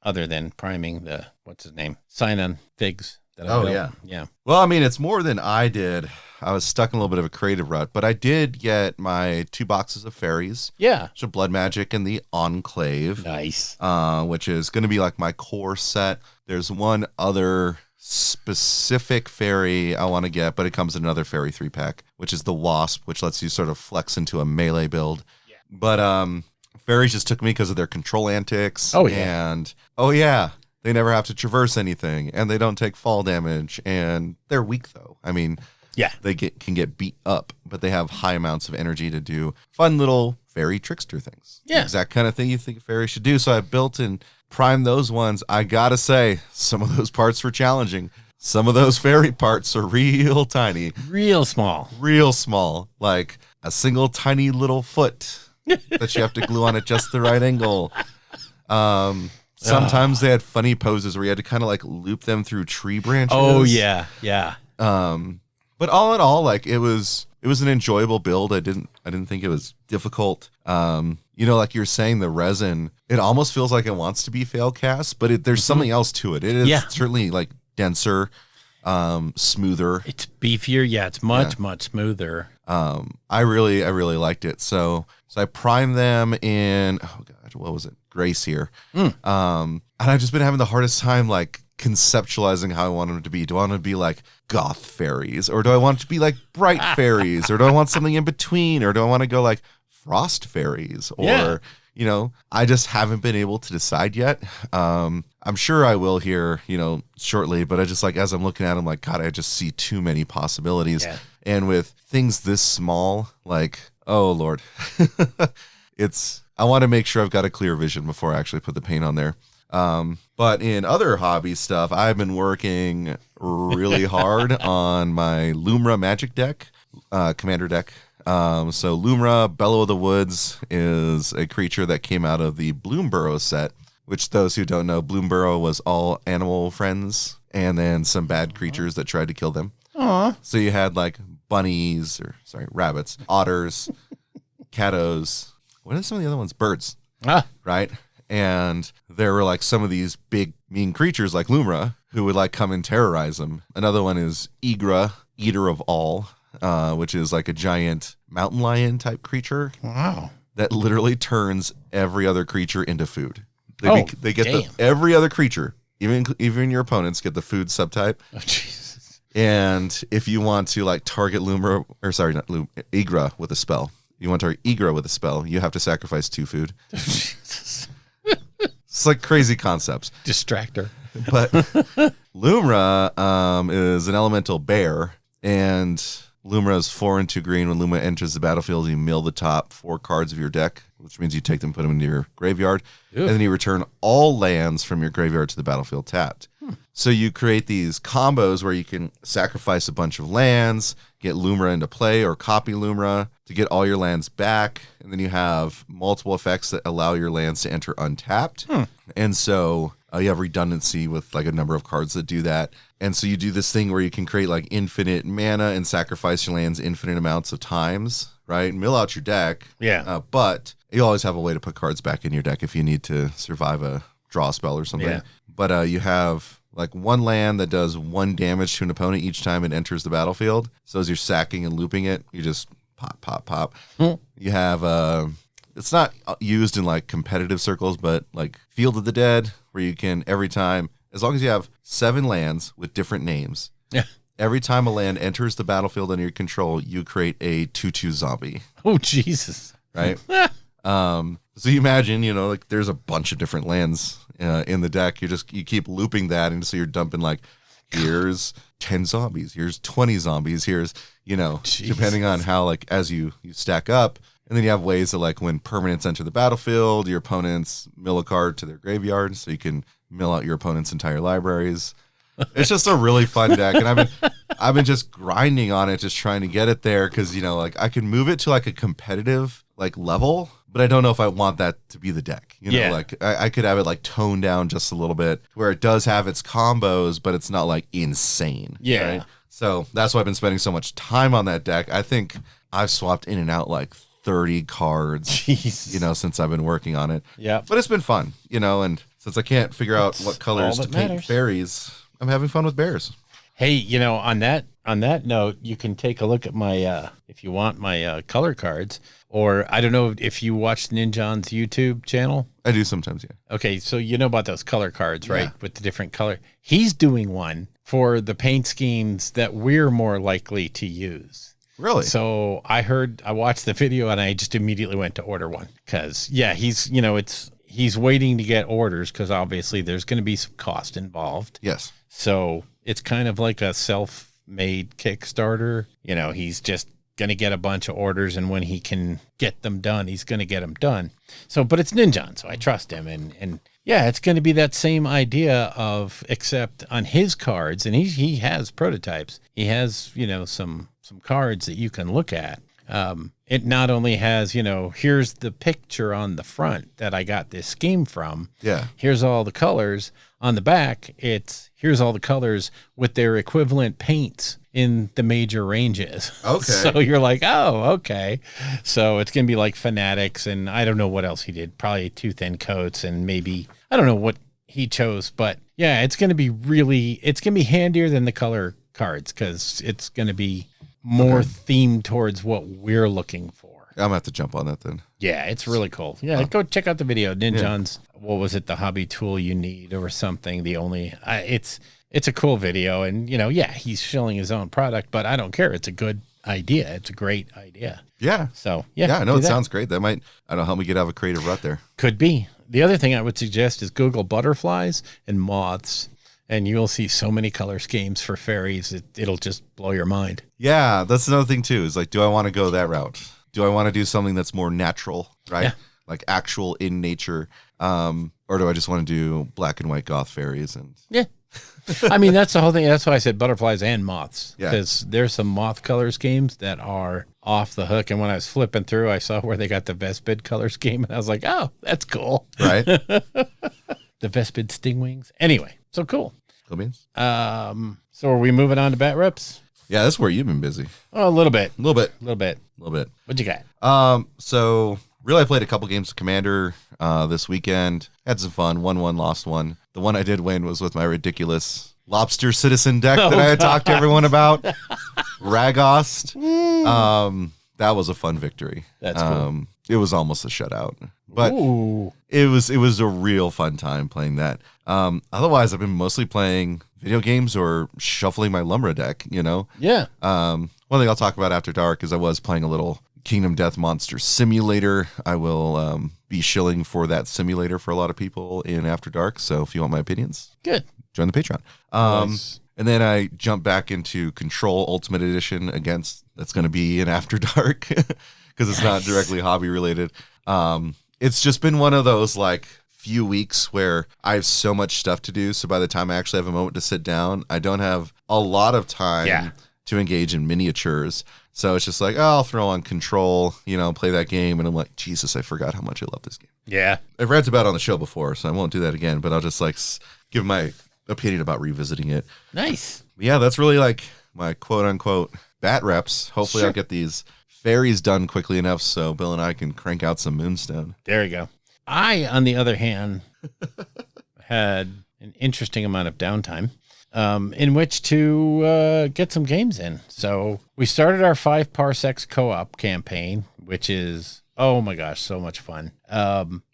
other than priming the, what's his name? Sign-on figs that I built. Yeah. Yeah. Well, I mean, it's more than I did. I was stuck in a little bit of a creative rut, but I did get my 2 boxes of fairies. Yeah. So Blood Magic and the Enclave. Nice. Which is going to be like my core set. There's one other specific fairy I want to get, but it comes in another fairy 3-pack, which is the Wasp, which lets you sort of flex into a melee build. Yeah. But fairies just took me because of their control antics. Oh, yeah. And, they never have to traverse anything, and they don't take fall damage, and they're weak, though. I mean, yeah, they can get beat up, but they have high amounts of energy to do fun little fairy trickster things. Yeah. The exact kind of thing you think a fairy should do. So I built and primed those ones. I gotta say, some of those parts were challenging. Some of those fairy parts are real tiny. Real small. Real small. Like a single tiny little foot that you have to glue on at just the right angle. Sometimes they had funny poses where you had to kind of like loop them through tree branches. Oh, yeah. Yeah. But all in all, like it was an enjoyable build. I didn't think it was difficult. like you're saying, the resin, it almost feels like it wants to be fail cast, but there's something else to it. It is certainly like denser, smoother. It's beefier. Yeah, it's much smoother. I really liked it. So I primed them in, oh God, what was it? Grace here. And I've just been having the hardest time like conceptualizing how I want them to be. Do I want them to be like goth fairies, or do I want it to be like bright fairies, or do I want something in between, or do I want to go like frost fairies, or I just haven't been able to decide yet. I'm sure I will here, shortly, but I just like, as I'm looking at them, like, God, I just see too many possibilities. Yeah. And with things this small, like, oh Lord, I want to make sure I've got a clear vision before I actually put the paint on there. But in other hobby stuff, I've been working really hard on my Lumra magic deck, commander deck. So Lumra, Bellow of the Woods, is a creature that came out of the Bloomburrow set, which those who don't know, Bloomburrow was all animal friends and then some bad creatures that tried to kill them. Aww. So you had like rabbits, otters, caddos. What are some of the other ones? Birds. Right? And there were like some of these big mean creatures like Lumra who would like come and terrorize them. Another one is Igra, Eater of All, which is like a giant mountain lion type creature. Wow. That literally turns every other creature into food. They get every other creature, even your opponents, get the food subtype. Oh, Jesus. And if you want to like target Igra with a spell, you want to target Igra with a spell, you have to sacrifice 2 food. It's like crazy concepts. Distractor. But Lumra is an elemental bear, and Lumra is 4 and 2 green. When Lumra enters the battlefield, you mill the top 4 cards of your deck, which means you take them, put them into your graveyard, and then you return all lands from your graveyard to the battlefield tapped. So you create these combos where you can sacrifice a bunch of lands, get Lumra into play, or copy Lumra to get all your lands back, and then you have multiple effects that allow your lands to enter untapped. And so you have redundancy with like a number of cards that do that. And so you do this thing where you can create like infinite mana and sacrifice your lands infinite amounts of times, right? Mill out your deck. Yeah. But you always have a way to put cards back in your deck if you need to survive a draw spell or something. Yeah. But you have like 1 land that does 1 damage to an opponent each time it enters the battlefield. So as you're sacking and looping it, you just pop. You have it's not used in like competitive circles, but like Field of the Dead, where you can every time, as long as you have 7 lands with different names, every time a land enters the battlefield under your control, you create a 2/2 zombie. Oh, Jesus. Right? So you imagine, like there's a bunch of different lands in the deck. You keep looping that, and so you're dumping like, here's 10 zombies, here's 20 zombies, here's, depending on how like as you stack up. And then you have ways that like when permanents enter the battlefield, your opponents mill a card to their graveyard, so you can mill out your opponent's entire libraries. It's just a really fun deck, and I've been just grinding on it, just trying to get it there, because like I can move it to like a competitive like level, but I don't know if I want that to be the deck. Like I could have it like toned down just a little bit where it does have its combos, but it's not like insane. Yeah. Right? So that's why I've been spending so much time on that deck. I think I've swapped in and out like 30 cards, since I've been working on it. Yeah. But it's been fun, and since I can't figure out what colors to paint fairies, I'm having fun with bears. Hey, on that note, you can take a look at my, if you want, my color cards. Or I don't know if you watch Ninjon's YouTube channel. I do sometimes, yeah. Okay, so you know about those color cards, right? Yeah. With the different color. He's doing one for the paint schemes that we're more likely to use. Really? So I watched the video and I just immediately went to order one. Because, he's waiting to get orders because obviously there's going to be some cost involved. Yes. So it's kind of like a self-made Kickstarter. He's just going to get a bunch of orders, and when he can get them done, he's going to get them done. So, but it's Ninjon, so I trust him. And yeah, it's going to be that same idea of, except on his cards, and he has prototypes. He has, some cards that you can look at. It not only has, here's the picture on the front that I got this scheme from. Yeah. Here's all the colors. On the back, here's all the colors with their equivalent paints in the major ranges. Okay. So you're like, oh, okay. So it's going to be like Fanatics, and I don't know what else he did. Probably 2 thin coats, and maybe, I don't know what he chose, but yeah, it's going to be handier than the color cards because it's going to be more themed towards what we're looking for. I'm going to have to jump on that then. Yeah, it's really cool. Yeah, go check out the video. Ninjon's, what was it, the hobby tool you need or something. It's a cool video. And, he's shilling his own product, but I don't care. It's a good idea. It's a great idea. Yeah. So, yeah. Yeah, I know it sounds great. That might, I don't know, help me get out of a creative rut there. Could be. The other thing I would suggest is Google butterflies and moths. And you'll see so many color schemes for fairies. It'll just blow your mind. Yeah, that's another thing too. Is like, do I want to go that route? Do I want to do something that's more natural, right? Yeah. Like actual in nature, or do I just want to do black and white goth fairies? And yeah, I mean that's the whole thing. That's why I said butterflies and moths. Yeah, because there's some moth color schemes that are off the hook. And when I was flipping through, I saw where they got the Vespid color scheme, and I was like, oh, that's cool, right? The Vespid stingwings. Anyway. So cool. Cool beans. So are we moving on to bat reps? Yeah, that's where you've been busy. Oh, a little bit. A little bit. What'd you got? So really I played a couple games of Commander this weekend. Had some fun. Won one, lost one. The one I did win was with my ridiculous Lobster Citizen deck that I had talked to everyone about. Ragost. That was a fun victory. That's cool. It was almost a shutout. But it was a real fun time playing that. Otherwise, I've been mostly playing video games or shuffling my Lumbra deck, Yeah. One thing I'll talk about after dark is I was playing a little Kingdom Death Monster Simulator. I will be shilling for that simulator for a lot of people in After Dark. So if you want my opinions, good. Join the Patreon. Nice. And then I jumped back into Control Ultimate Edition that's going to be in After Dark because it's not directly hobby related. It's just been one of those like few weeks where I have so much stuff to do. So by the time I actually have a moment to sit down, I don't have a lot of time to engage in miniatures. So it's just like, I'll throw on Control, play that game. And I'm like, Jesus, I forgot how much I love this game. Yeah. I've ranted about it on the show before, so I won't do that again, but I'll just like give my opinion about revisiting it. Nice. Yeah, that's really like my quote unquote bat reps. Hopefully I'll get these fairies done quickly enough so Bill and I can crank out some Moonstone. There you go. I, on the other hand, had an interesting amount of downtime in which to get some games in. So we started our 5 Parsecs co-op campaign, which is, oh my gosh, so much fun.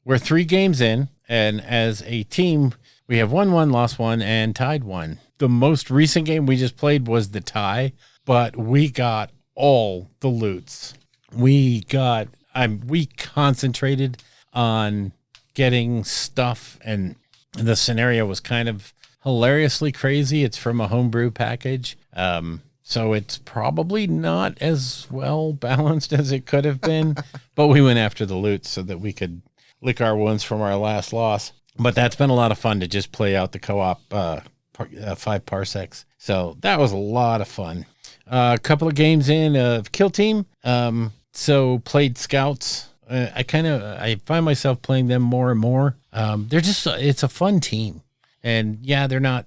We're 3 games in, and as a team, we have won 1, lost 1, and tied 1. The most recent game we just played was the tie, but we got all the loots. We concentrated on getting stuff, and the scenario was kind of hilariously crazy. It's from a homebrew package. So it's probably not as well balanced as it could have been, but we went after the loot so that we could lick our wounds from our last loss. But that's been a lot of fun to just play out the co-op 5 Parsecs. So that was a lot of fun. A couple of games in of Kill Team. So played Scouts. I find myself playing them more and more. It's a fun team. And yeah, they're not,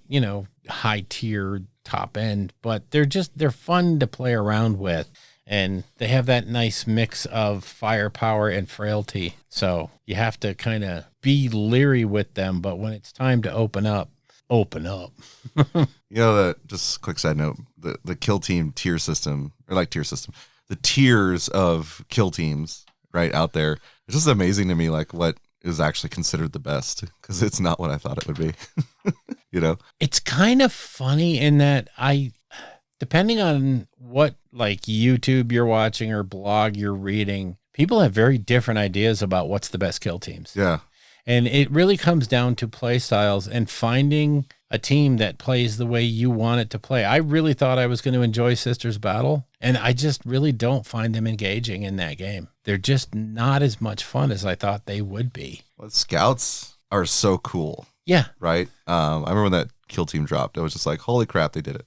high tier top end, but they're fun to play around with. And they have that nice mix of firepower and frailty. So you have to kind of be leery with them, but when it's time to open up. Just a quick side note, the Kill Team tier system, the tiers of kill teams right out there. It's just amazing to me, like what is actually considered the best, because it's not what I thought it would be. It's kind of funny in that depending on what like YouTube you're watching or blog you're reading, people have very different ideas about what's the best kill teams. Yeah. And it really comes down to play styles and finding a team that plays the way you want it to play. I really thought I was going to enjoy Sisters Battle, and I just really don't find them engaging in that game. They're just not as much fun as I thought they would be. Well, Scouts are so cool. Yeah. Right? I remember when that Kill Team dropped. I was just like, holy crap, they did it.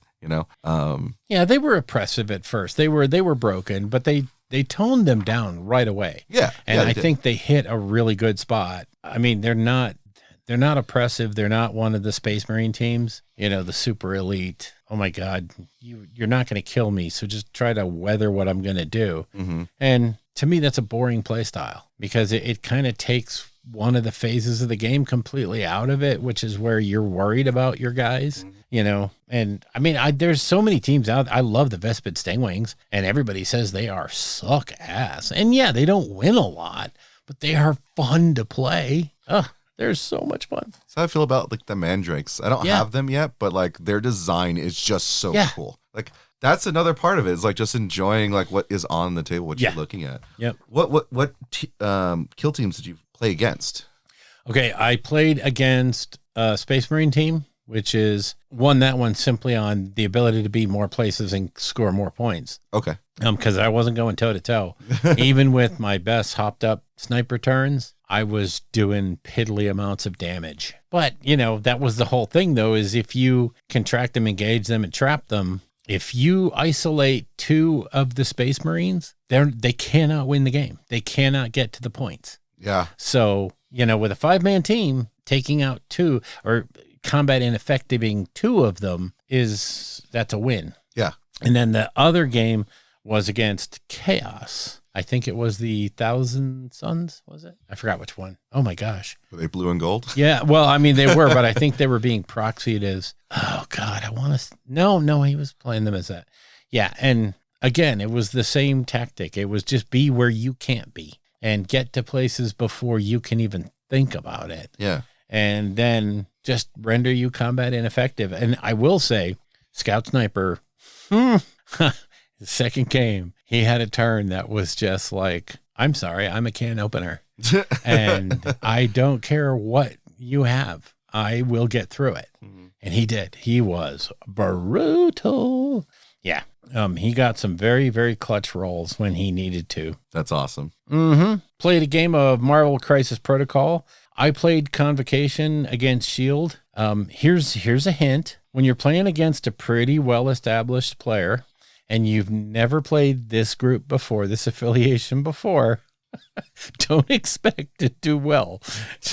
Yeah, they were oppressive at first. They were broken, but they toned them down right away. Yeah. And I think they hit a really good spot. I mean, they're not oppressive. They're not one of the Space Marine teams, the super elite. Oh my God, you're not going to kill me. So just try to weather what I'm going to do. Mm-hmm. And to me, that's a boring play style because it kind of takes one of the phases of the game completely out of it, which is where you're worried about your guys, and I mean, there's so many teams out. I love the Vespid Stingwings, and everybody says they are suck ass. And yeah, they don't win a lot, but they are fun to play. They're so much fun. That's how I feel about like the Mandrakes. I don't have them yet, but like their design is just so cool. Like that's another part of it. Is like just enjoying like what is on the table, what you're looking at. Yep. What kill teams did you play against? Okay, I played against a Space Marine team, which won that one simply on the ability to be more places and score more points. Okay. Because I wasn't going toe to toe, even with my best hopped up sniper turns. I was doing piddly amounts of damage. But, that was the whole thing, though, is if you contract them, engage them, and trap them, if you isolate 2 of the Space Marines, they cannot win the game. They cannot get to the points. Yeah. So, with a 5-man team, taking out 2 or combat ineffectiving 2 of them that's a win. Yeah. And then the other game was against Chaos. I think it was the Thousand Suns, was it? I forgot which one. Oh my gosh. Were they blue and gold? Yeah, well, I mean, they were, but I think they were being proxied as, oh God, no, he was playing them as that. Yeah, and again, it was the same tactic. It was just be where you can't be and get to places before you can even think about it. Yeah. And then just render you combat ineffective. And I will say, Scout Sniper, the second game, he had a turn that was just like, I'm sorry, I'm a can opener. And I don't care what you have. I will get through it. Mm-hmm. And he did. He was brutal. Yeah. He got some very, very clutch rolls when he needed to. That's awesome. Mm-hmm. Played a game of Marvel Crisis Protocol. I played Convocation against S.H.I.E.L.D. Here's a hint. When you're playing against a pretty well-established player, and you've never played this group before, this affiliation before, don't expect to do well.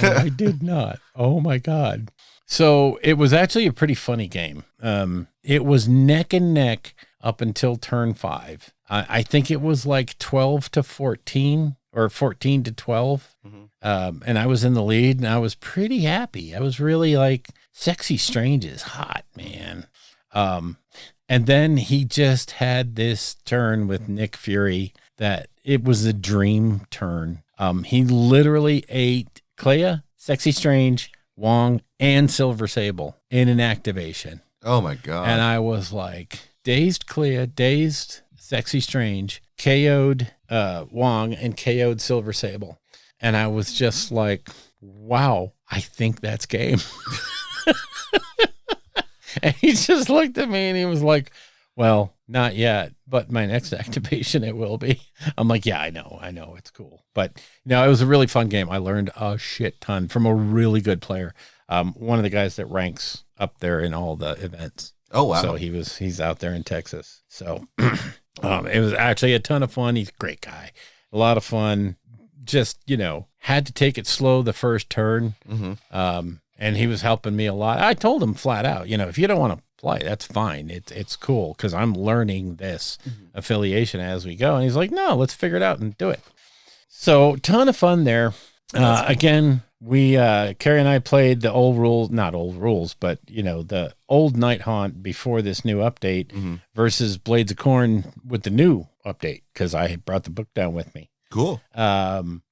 And I did not. Oh my God. So it was actually a pretty funny game. It was neck and neck up until turn 5. I think it was like 12-14 or 14-12. Mm-hmm. And I was in the lead and I was pretty happy. I was really like, Sexy Strange is hot, man. And then he just had this turn with Nick Fury that it was a dream turn. He literally ate Clea, Sexy Strange, Wong, and Silver Sable in an activation. Oh my God. And I was like, dazed Clea, dazed Sexy Strange, KO'd Wong, and KO'd Silver Sable. And I was just like, wow, I think that's game. And he just looked at me and he was like, well, not yet, but my next activation, it will be. I'm like, yeah, I know. It's cool. But it was a really fun game. I learned a shit ton from a really good player. One of the guys that ranks up there in all the events. Oh, wow. So he's out there in Texas. So it was actually a ton of fun. He's a great guy. A lot of fun. Just, had to take it slow the first turn. Mm-hmm. And he was helping me a lot. I told him flat out, if you don't want to play, that's fine. It's cool because I'm learning this affiliation as we go. And he's like, no, let's figure it out and do it. So ton of fun there. Again, we, Carrie and I played the not old rules, but the old Night Haunt before this new update versus Blades of Corn with the new update. Cause I brought the book down with me. Cool. Wasn't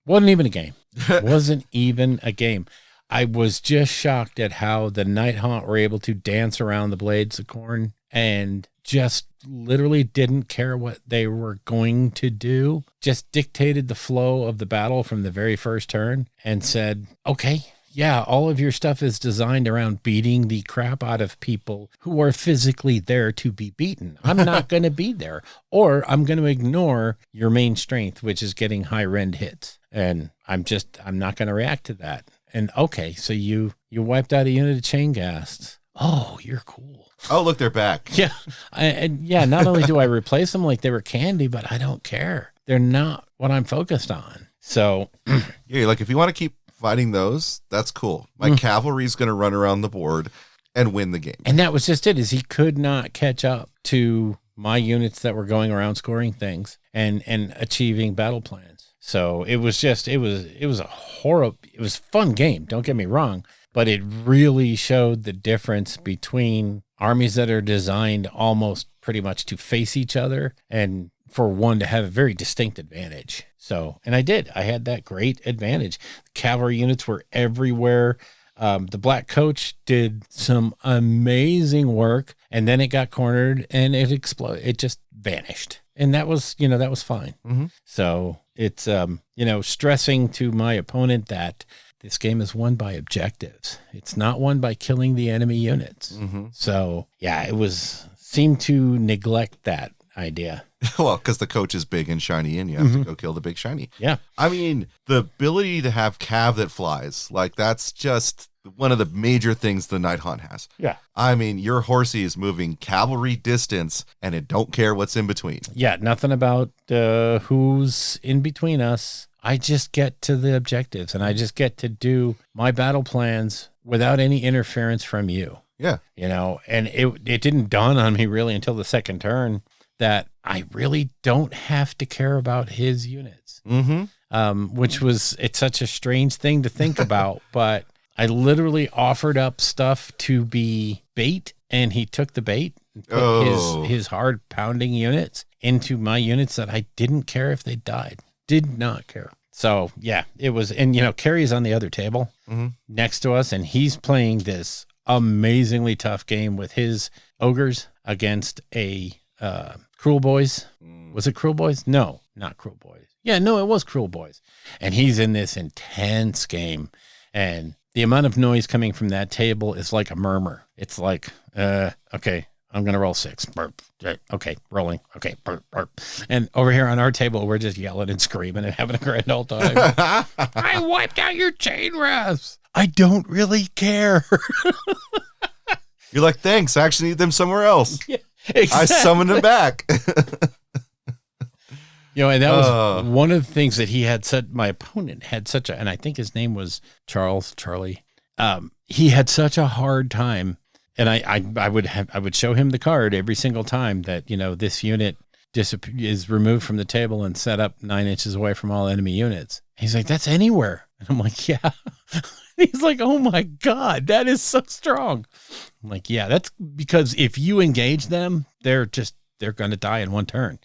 even a game. I was just shocked at how the Night Haunt were able to dance around the Blades of Corn and just literally didn't care what they were going to do, just dictated the flow of the battle from the very first turn and said, okay, yeah, all of your stuff is designed around beating the crap out of people who are physically there to be beaten. I'm not going to be there, or I'm going to ignore your main strength, which is getting high rend hits. And I'm not going to react to that. And okay, so you wiped out a unit of chain ghasts. oh, you're cool. Oh, look, they're back. Yeah. Not only do I replace them like they were candy, but I don't care. They're not what I'm focused on. So, yeah, like if you want to keep fighting those, that's cool. My cavalry's going to run around the board and win the game. And that was just it, is he could not catch up to my units that were going around scoring things and achieving battle plans. So it was a fun game. Don't get me wrong, but it really showed the difference between armies that are designed almost pretty much to face each other and for one to have a very distinct advantage. So, and I had that great advantage. Cavalry units were everywhere. The black coach did some amazing work, and then it got cornered and it exploded. It just vanished. And that was fine. Mm-hmm. So it's, stressing to my opponent that this game is won by objectives. It's not won by killing the enemy units. Mm-hmm. So yeah, seemed to neglect that idea. Well, because the coach is big and shiny and you have to go kill the big shiny. Yeah. I mean, the ability to have cav that flies, like that's just one of the major things the Night Hunt has. Yeah. I mean, your horsey is moving cavalry distance and it don't care what's in between. Yeah. Nothing about who's in between us. I just get to the objectives and I just get to do my battle plans without any interference from you. Yeah. And it didn't dawn on me really until the second turn that I really don't have to care about his units, it's such a strange thing to think about, but I literally offered up stuff to be bait and he took the bait and put his hard pounding units into my units that I didn't care if they died, did not care. So yeah, it was, and Kerry's on the other table next to us and he's playing this amazingly tough game with his ogres against a, Cruel Boys. Was it Cruel Boys? No, not Cruel Boys. Yeah, no, it was Cruel Boys. And he's in this intense game. And the amount of noise coming from that table is like a murmur. It's like, okay, I'm going to roll 6. Burp. Okay, rolling. Okay, burp, burp. And over here on our table, we're just yelling and screaming and having a grand old time. I wiped out your chain rafts. I don't really care. You're like, thanks. I actually need them somewhere else. Yeah. Exactly. I summoned him back. And that was one of the things that he had said. My opponent had and I think his name was Charlie. He had such a hard time, and I would show him the card every single time that this unit is removed from the table and set up 9 inches away from all enemy units. He's like, that's anywhere, and I'm like, yeah. He's like, oh my God, that is so strong. I'm like, yeah, that's because if you engage them, they're going to die in one turn.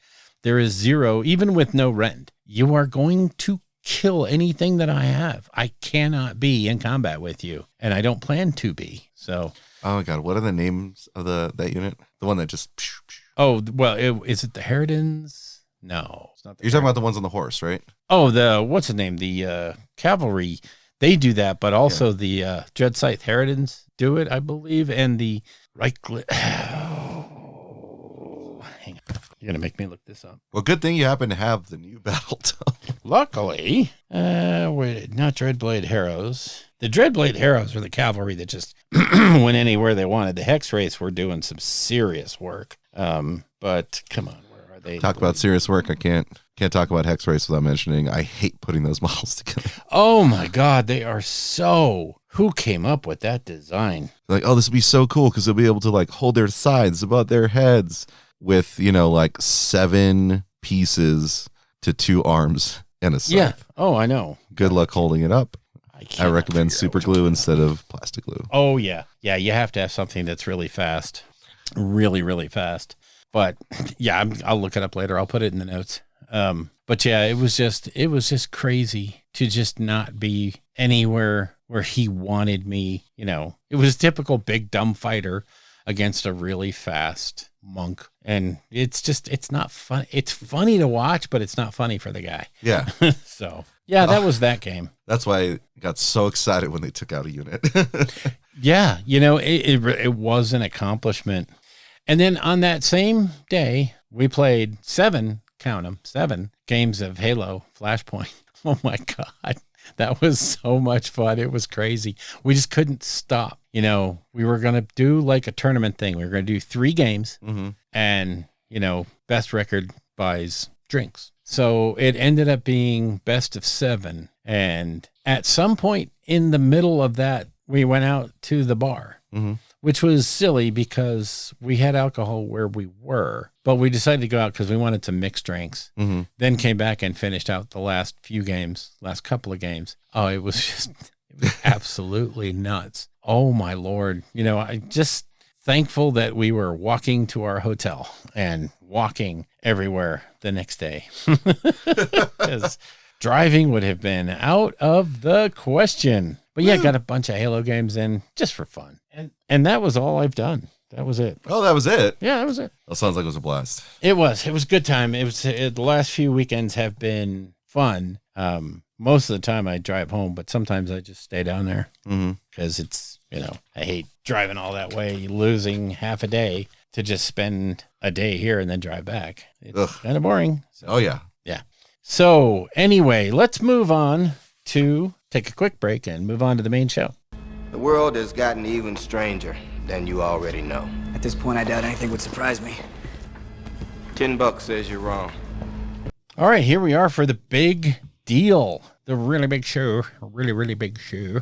There is 0, even with no rend. You are going to kill anything that I have. I cannot be in combat with you, and I don't plan to be. So, oh my God, what are the names of that unit? The one that just. Oh well, is it the Harridans? No, it's not. You're talking about the ones on the horse, right? Oh, what's his name? The cavalry. They do that, but also the Dread Scythe Harridans do it, I believe, and the hang on. You're going to make me look this up. Well, good thing you happen to have the new battle tome. Luckily, not Dreadblade Harrows. The Dreadblade Harrows are the cavalry that just went anywhere they wanted. The Hex Race were doing some serious work. But come on, where are they? Talk about serious work. I can't talk about Hex Race without mentioning I hate putting those models together. Oh my God, they are so. Who came up with that design? Like, oh, this would be so cool because they'll be able to like hold their sides above their heads with, like 7 pieces to 2 arms and a scythe. Yeah. Oh, I know. Good luck holding it up. I recommend super glue instead of plastic glue. Oh, yeah. Yeah, you have to have something that's really fast. Really, really fast. But yeah, I'll look it up later. I'll put it in the notes. But yeah, it was just crazy to just not be anywhere where he wanted me. It was typical big dumb fighter against a really fast monk. And it's not fun. It's funny to watch, but it's not funny for the guy. Yeah. So yeah, that was that game. That's why I got so excited when they took out a unit. Yeah. It was an accomplishment. And then on that same day, we played 7 games of Halo Flashpoint. Oh my God. That was so much fun. It was crazy. We just couldn't stop. you know, we were going to do like a tournament thing. We were going to do 3 games and, you know, best record buys drinks. So it ended up being best of 7. And at some point in the middle of that, we went out to the bar, which was silly because we had alcohol where we were, but we decided to go out because we wanted to mix drinks. Then came back and finished out the last couple of games. Oh, it was absolutely nuts. Oh my Lord. You know, I just thankful that we were walking to our hotel and walking everywhere the next day. Because driving would have been out of the question. But yeah, got a bunch of Halo games in just for fun. And that was all I've done. That was it. Oh, that was it? Yeah, that was it. That sounds like it was a blast. It was a good time. The last few weekends have been fun. Most of the time I drive home, but sometimes I just stay down there because it's, you know, I hate driving all that way, losing half a day to just spend a day here and then drive back. It's kind of boring. So, oh, yeah. Yeah. So anyway, let's move on to take a quick break and move on to the main show. The world has gotten even stranger than you already know. At this point, I doubt anything would surprise me. $10 says you're wrong. All right, here we are for the big deal. The really big show. Really, really big show.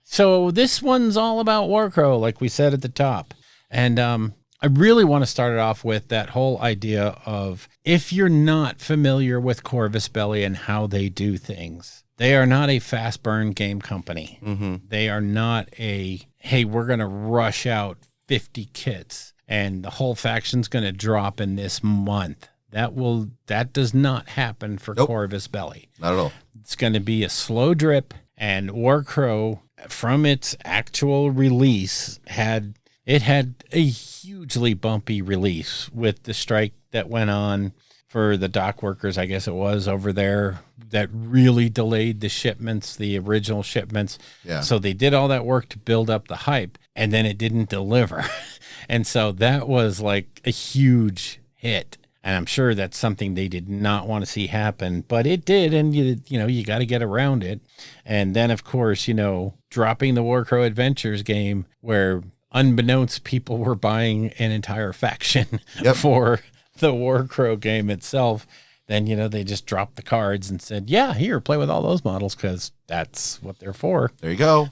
So this one's all about Warcrow, like we said at the top. And I really want to start it off with that whole idea of if you're not familiar with Corvus Belli and how they do things, they are not a fast burn game company. They are not hey, we're going to rush out 50 kits and the whole faction's going to drop in this month. That does not happen for Corvus Belli. Not at all. It's going to be a slow drip, and Warcrow, from its actual release, had a hugely bumpy release with the strike that went on for the dock workers, I guess it was, over there, that really delayed the shipments, the original shipments. Yeah. So they did all that work to build up the hype, and then it didn't deliver. And so that was like a huge hit. And I'm sure that's something they did not want to see happen, but it did. And you got to get around it. And then, of course, dropping the Warcrow Adventures game where unbeknownst people were buying an entire faction for the Warcrow game itself. Then, they just dropped the cards and said, yeah, here, play with all those models because that's what they're for. There you go.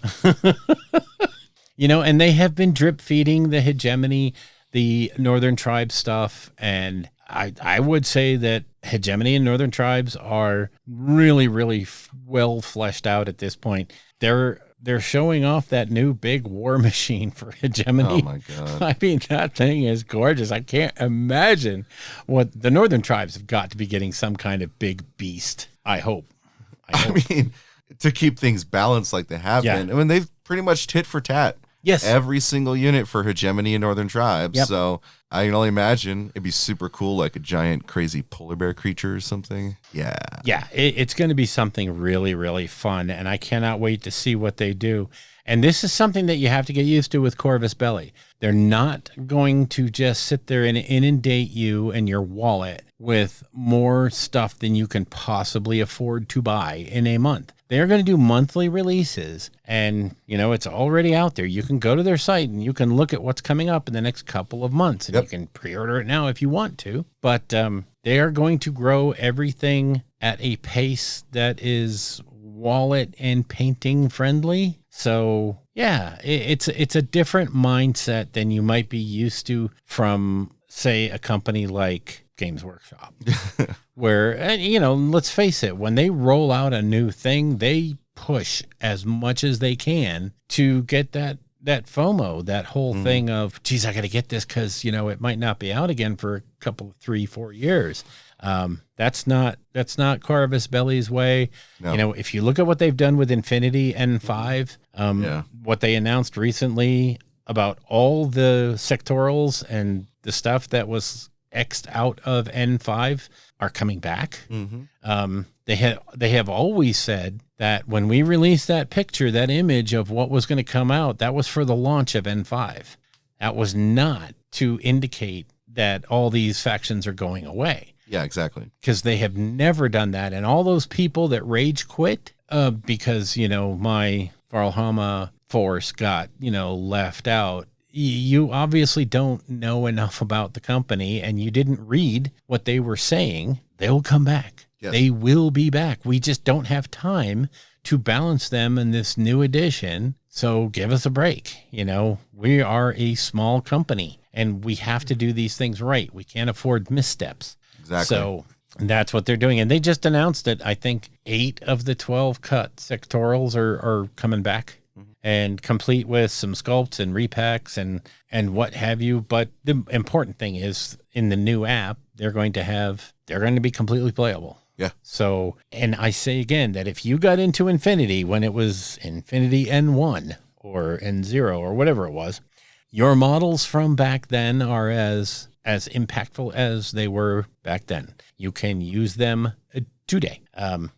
And they have been drip feeding the hegemony, the Northern Tribe stuff. And I would say that hegemony and Northern Tribes are really, really well fleshed out at this point. They're showing off that new big war machine for hegemony. Oh my God. I mean, that thing is gorgeous. I can't imagine what the Northern Tribes have got to be getting some kind of big beast. I hope. I mean, to keep things balanced like they have been. I mean, they've pretty much tit for tat. Yes. Every single unit for hegemony and Northern Tribes. Yep. So I can only imagine it'd be super cool, like a giant crazy polar bear creature or something. Yeah. Yeah. It's going to be something really, really fun. And I cannot wait to see what they do. And this is something that you have to get used to with Corvus Belli. They're not going to just sit there and inundate you and your wallet with more stuff than you can possibly afford to buy in a month. They're going to do monthly releases, and, it's already out there. You can go to their site and you can look at what's coming up in the next couple of months, and you can pre-order it now if you want to. But they are going to grow everything at a pace that is wallet and painting friendly. So, yeah, it's a different mindset than you might be used to from, say, a company like Games Workshop, where, let's face it, when they roll out a new thing, they push as much as they can to get that FOMO, that whole thing of, geez, I got to get this because, it might not be out again for a couple, 3-4 years. That's not Corvus Belli's way. No. If you look at what they've done with Infinity N5, what they announced recently about all the sectorals and the stuff that was X'd out of N5 are coming back. They have always said that when we released that picture, that image of what was going to come out, that was for the launch of N5. That was not to indicate that all these factions are going away. Yeah, exactly. Because they have never done that. And all those people that rage quit because, my Valhalla force got, left out. You obviously don't know enough about the company and you didn't read what they were saying. They'll come back. Yes. They will be back. We just don't have time to balance them in this new edition. So give us a break. We are a small company and we have to do these things right. We can't afford missteps. Exactly. So that's what they're doing. And they just announced that I think 8 of the 12 cut sectorals are coming back. And complete with some sculpts and repacks and what have you. But the important thing is in the new app, they're going to be completely playable. Yeah. So, and I say again that if you got into Infinity when it was Infinity N1 or N0 or whatever it was, your models from back then are as impactful as they were back then. You can use them today.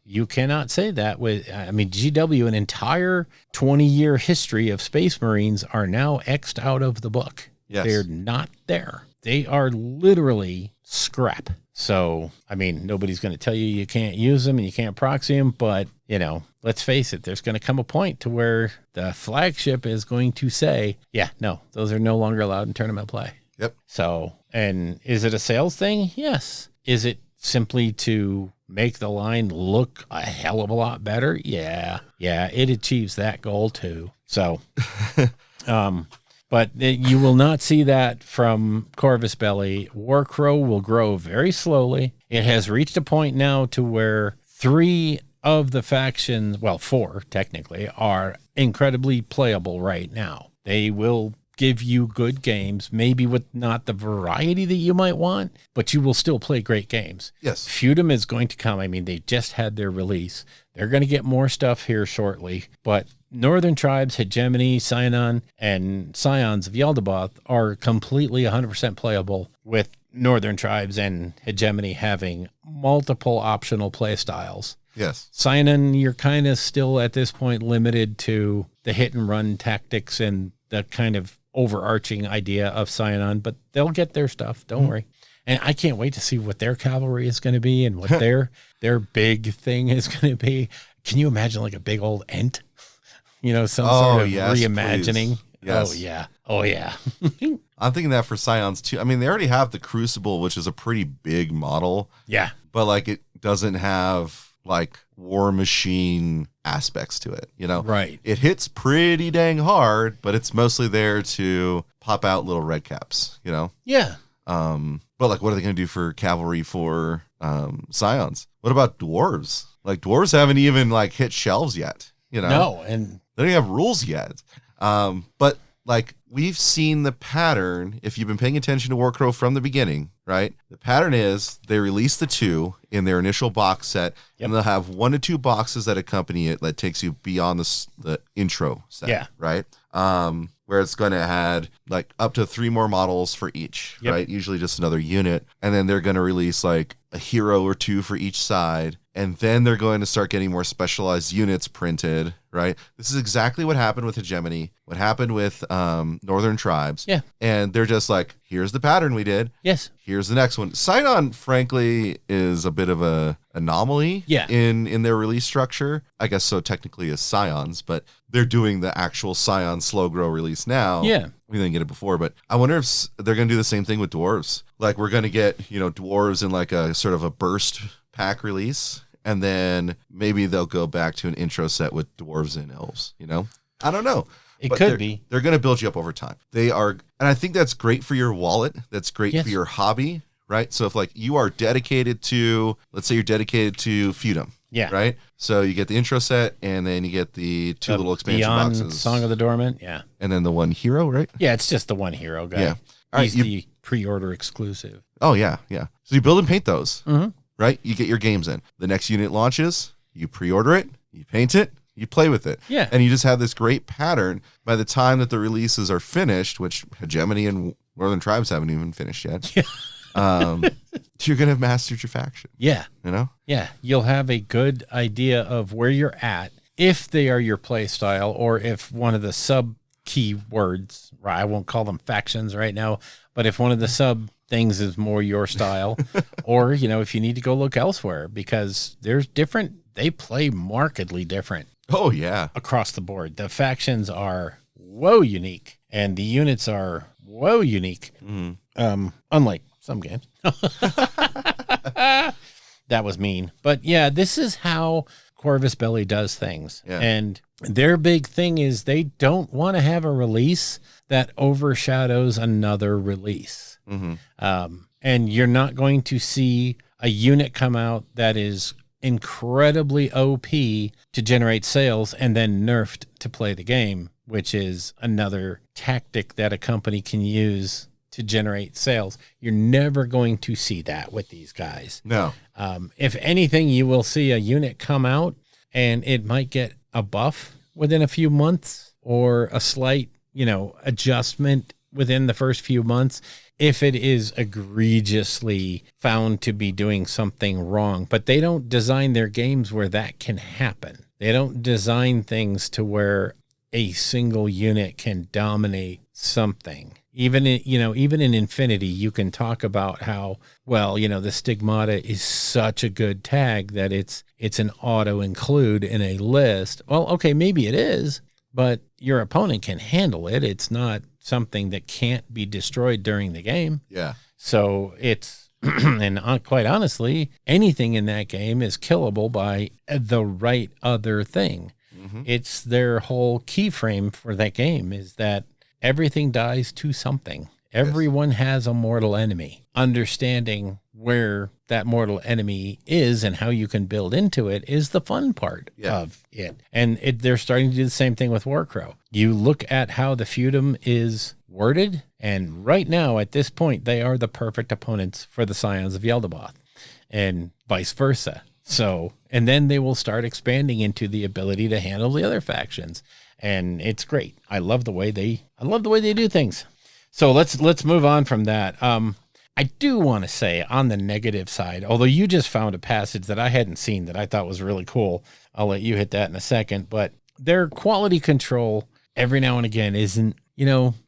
You cannot say that GW, an entire 20-year history of Space Marines are now X'd out of the book. Yes. They're not there. They are literally scrap. So, nobody's going to tell you can't use them and you can't proxy them, but, let's face it, there's going to come a point to where the flagship is going to say, yeah, no, those are no longer allowed in tournament play. Yep. So, and is it a sales thing? Yes. Is it simply to make the line look a hell of a lot better? Yeah, it achieves that goal too. So, but you will not see that from Corvus Belli. Warcrow will grow very slowly. It has reached a point now to where 3 of the factions, 4 technically, are incredibly playable right now. They will give you good games, maybe with not the variety that you might want, but you will still play great games. Yes. Feudum is going to come. They just had their release. They're going to get more stuff here shortly, but Northern Tribes, Hegemony, Scion, and Scions of Yaldabaoth are completely 100% playable, with Northern Tribes and Hegemony having multiple optional play styles. Yes. Scion, you're kind of still at this point limited to the hit and run tactics and the kind of overarching idea of Scion, but they'll get their stuff. Don't worry. And I can't wait to see what their cavalry is going to be and what their big thing is going to be. Can you imagine like a big old Ent? Some sort of reimagining. Yes. Oh yeah. I'm thinking that for Scions too. They already have the Crucible, which is a pretty big model. Yeah. But it doesn't have War Machine aspects to it, Right. It hits pretty dang hard, but it's mostly there to pop out little red caps, Yeah. But what are they going to do for cavalry for Scions? What about dwarves? Dwarves haven't even hit shelves yet, No, and they don't have rules yet. But we've seen the pattern. If you've been paying attention to Warcrow from the beginning, right? The pattern is they release the 2 in their initial box set, and they'll have 1 to 2 boxes that accompany it that takes you beyond the intro set. Yeah. Right. Where it's going to add up to 3 more models for each, right? Usually just another unit. And then they're going to release a hero or 2 for each side. And then they're going to start getting more specialized units printed, right? This is exactly what happened with Hegemony, what happened with Northern Tribes. Yeah. And they're just here's the pattern we did. Yes. Here's the next one. Scion, frankly, is a bit of a anomaly in their release structure. I guess so technically as Scions, but they're doing the actual Scion slow grow release now. Yeah. We didn't get it before, but I wonder if they're going to do the same thing with dwarves. We're going to get, dwarves in a sort of a burst pack release, and then maybe they'll go back to an intro set with dwarves and elves. I don't know. It could be. They're going to build you up over time. They are, and I think that's great for your wallet. That's great for your hobby, right? So if you are dedicated to, let's say you're dedicated to Feudum, right? So you get the intro set, and then you get the 2 little expansion Beyond boxes. Song of the Dormant, and then the 1 hero, right? Yeah, it's just the 1 hero guy. Yeah, all right, he's the pre-order exclusive. Oh yeah. So you build and paint those. Mm-hmm. Right? You get your games in. The next unit launches, you pre-order it, you paint it, you play with it. Yeah. And you just have this great pattern. By the time that the releases are finished, which Hegemony and Northern Tribes haven't even finished yet, you're going to have mastered your faction. Yeah. Yeah. You'll have a good idea of where you're at, if they are your play style, or if one of the sub keywords, I won't call them factions right now, but if one of the sub things is more your style, or, if you need to go look elsewhere, because they play markedly different. Oh, yeah. Across the board. The factions are unique, and the units are unique. Unlike some games. That was mean. But yeah, this is how Corvus Belli does things. Yeah. And their big thing is they don't want to have a release that overshadows another release. And you're not going to see a unit come out that is incredibly OP to generate sales and then nerfed to play the game, which is another tactic that a company can use to generate sales. You're never going to see that with these guys. No. If anything, you will see a unit come out and it might get a buff within a few months or a slight, adjustment within the first few months if it is egregiously found to be doing something wrong. But they don't design their games where that can happen. They don't design things to where a single unit can dominate something. Even in Infinity, you can talk about how, the Stigmata is such a good tag that it's an auto include in a list. Well, okay, maybe it is, but your opponent can handle it. It's not something that can't be destroyed during the game. Yeah. So it's, and quite honestly, anything in that game is killable by the right other thing. It's their whole keyframe for that game is that everything dies to something. Everyone has a mortal enemy. Understanding where that mortal enemy is and how you can build into it is the fun part of it. And they're starting to do the same thing with Warcrow. You look at how the feudum is worded, and right now, at this point, they are the perfect opponents for the Scions of Yaldabaoth, and vice versa. So, and then they will start expanding into the ability to handle the other factions. And it's great. I love the way they do things. So let's move on from that. I do want to say on the negative side, although you just found a passage that I hadn't seen that I thought was really cool. I'll let you hit that in a second, but their quality control every now and again isn't,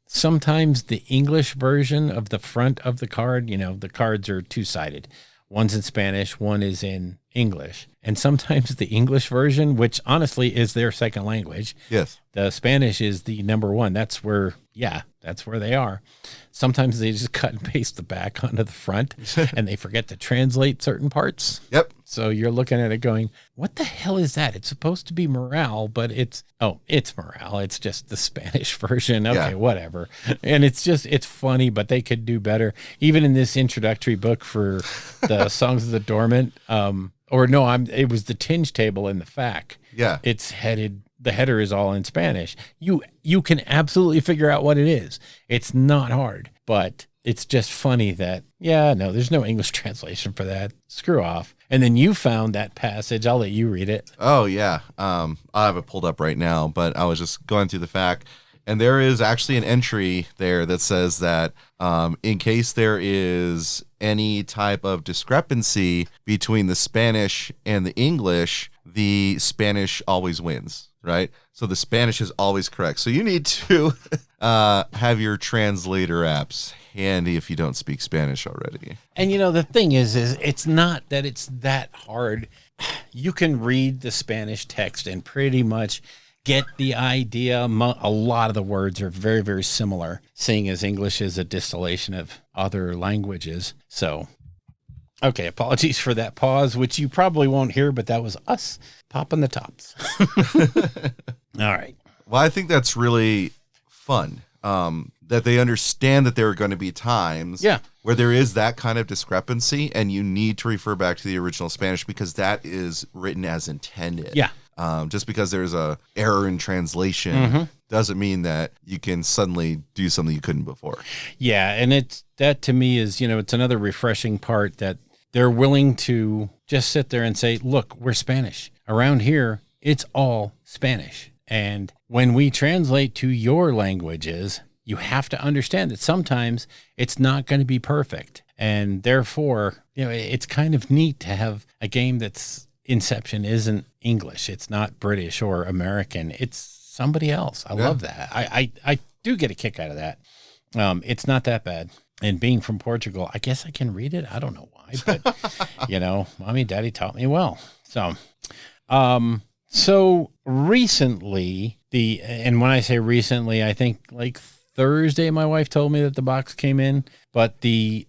sometimes the English version of the front of the card, the cards are two-sided. One's in Spanish, one is in English. And sometimes the English version, which honestly is their second language. Yes. The Spanish is the number one. That's where they are. Sometimes they just cut and paste the back onto the front and they forget to translate certain parts. Yep. So you're looking at it going, what the hell is that? It's supposed to be morale, but it's morale. It's just the Spanish version. Okay, whatever. And it's funny, but they could do better. Even in this introductory book for the Songs of the Dormant, it was the tinge table in the FAQ. Yeah. The header is all in Spanish. You can absolutely figure out what it is. It's not hard, but it's just funny that, there's no English translation for that. Screw off. And then you found that passage. I'll let you read it. Oh, yeah. I have it pulled up right now, but I was just going through the FAQ. And there is actually an entry there that says that in case there is any type of discrepancy between the Spanish and the English, the Spanish always wins, right? So the Spanish is always correct. So you need to have your translator apps handy if you don't speak Spanish already. And, the thing is it's not that it's that hard. You can read the Spanish text and pretty much get the idea. A lot of the words are very, very similar, seeing as English is a distillation of other languages. So, okay, apologies for that pause, which you probably won't hear, but that was us popping the tops. All right. Well, I think that's really fun, that they understand that there are going to be times where there is that kind of discrepancy, and you need to refer back to the original Spanish because that is written as intended. Yeah. Just because there's a error in translation doesn't mean that you can suddenly do something you couldn't before. Yeah, and that to me is, it's another refreshing part that they're willing to just sit there and say, look, we're Spanish. Around here, it's all Spanish. And when we translate to your languages, you have to understand that sometimes it's not going to be perfect. And therefore, it's kind of neat to have a game that's Inception isn't English. It's not British or American. It's somebody else. I love that. I do get a kick out of that. It's not that bad. And being from Portugal, I guess I can read it. I don't know why, but mommy and daddy taught me well. So So recently, and when I say recently, I think like Thursday, my wife told me that the box came in, but the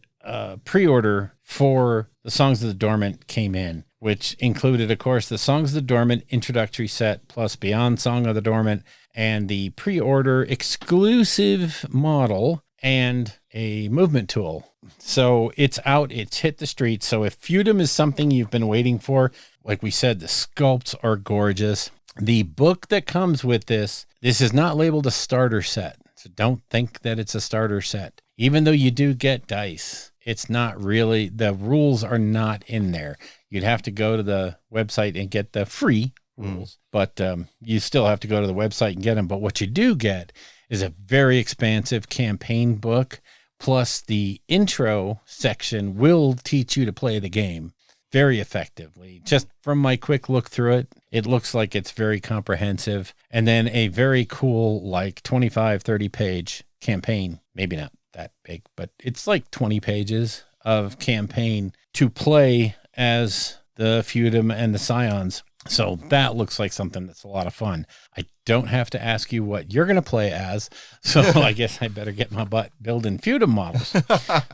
pre-order for the Songs of the Dormant came in, which included, of course, the Songs of the Dormant introductory set plus Beyond Song of the Dormant and the pre-order exclusive model and a movement tool. So it's out, it's hit the streets. So if Feudum is something you've been waiting for, like we said, the sculpts are gorgeous. The book that comes with this is not labeled a starter set. So don't think that it's a starter set. Even though you do get dice, it's not really, the rules are not in there. You'd have to go to the website and get the free rules, but you still have to go to the website and get them. But what you do get is a very expansive campaign book, plus the intro section will teach you to play the game very effectively. Just from my quick look through it, it looks like it's very comprehensive. And then a very cool, like 25, 30 page campaign, maybe not that big, but it's like 20 pages of campaign to play as the Feudum and the Scions. So that looks like something that's a lot of fun. I don't have to ask you what you're going to play as, so I guess I better get my butt building Feudum models.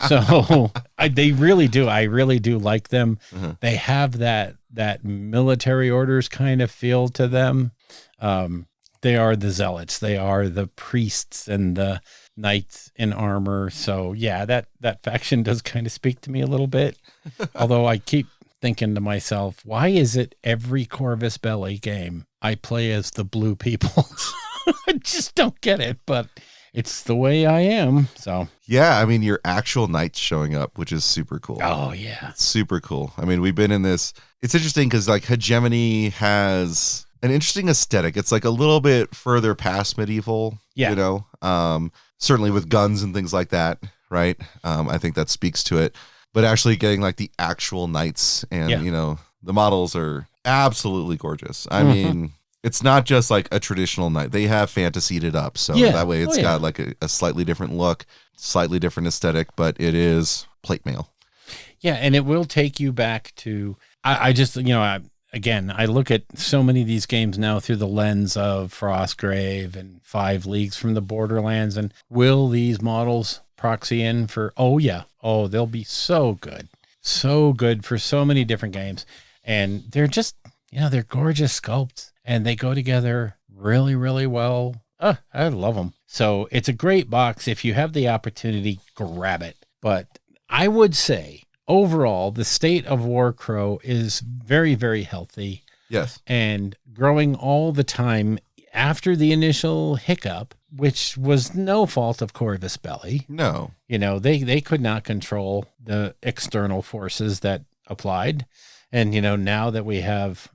So they really do. I really do like them. Mm-hmm. They have that military orders kind of feel to them. They are the zealots. They are the priests and the knights in armor. So yeah, that faction does kind of speak to me a little bit. Although I keep thinking to myself, why is it every Corvus Belli game I play as the blue people? I just don't get it, but it's the way I am. So yeah, I mean, your actual knights showing up, which is super cool. Oh yeah, it's super cool. I mean, we've been in this. It's interesting because like Hegemony has an interesting aesthetic. It's like a little bit further past medieval. Yeah, you know, certainly with guns and things like that, right? I think that speaks to it. But actually getting like the actual knights and, you know, the models are absolutely gorgeous. I mean, it's not just like a traditional knight. They have fantasied it up. So that way it's got like a slightly different look, slightly different aesthetic, but it is plate mail. Yeah. And it will take you back to, I just, you know, I look at so many of these games now through the lens of Frostgrave and 5 Leagues from the Borderlands. And will these models proxy in for, they'll be so good for so many different games. And they're just, you know, they're gorgeous sculpts and they go together really, really well. I love them. So it's a great box. If you have the opportunity, grab it. But I would say overall, the state of Warcrow is very, very healthy. Yes. And growing all the time after the initial hiccup, which was no fault of Corvus Belli. No. You know, they could not control the external forces that applied. And, you know, now that we have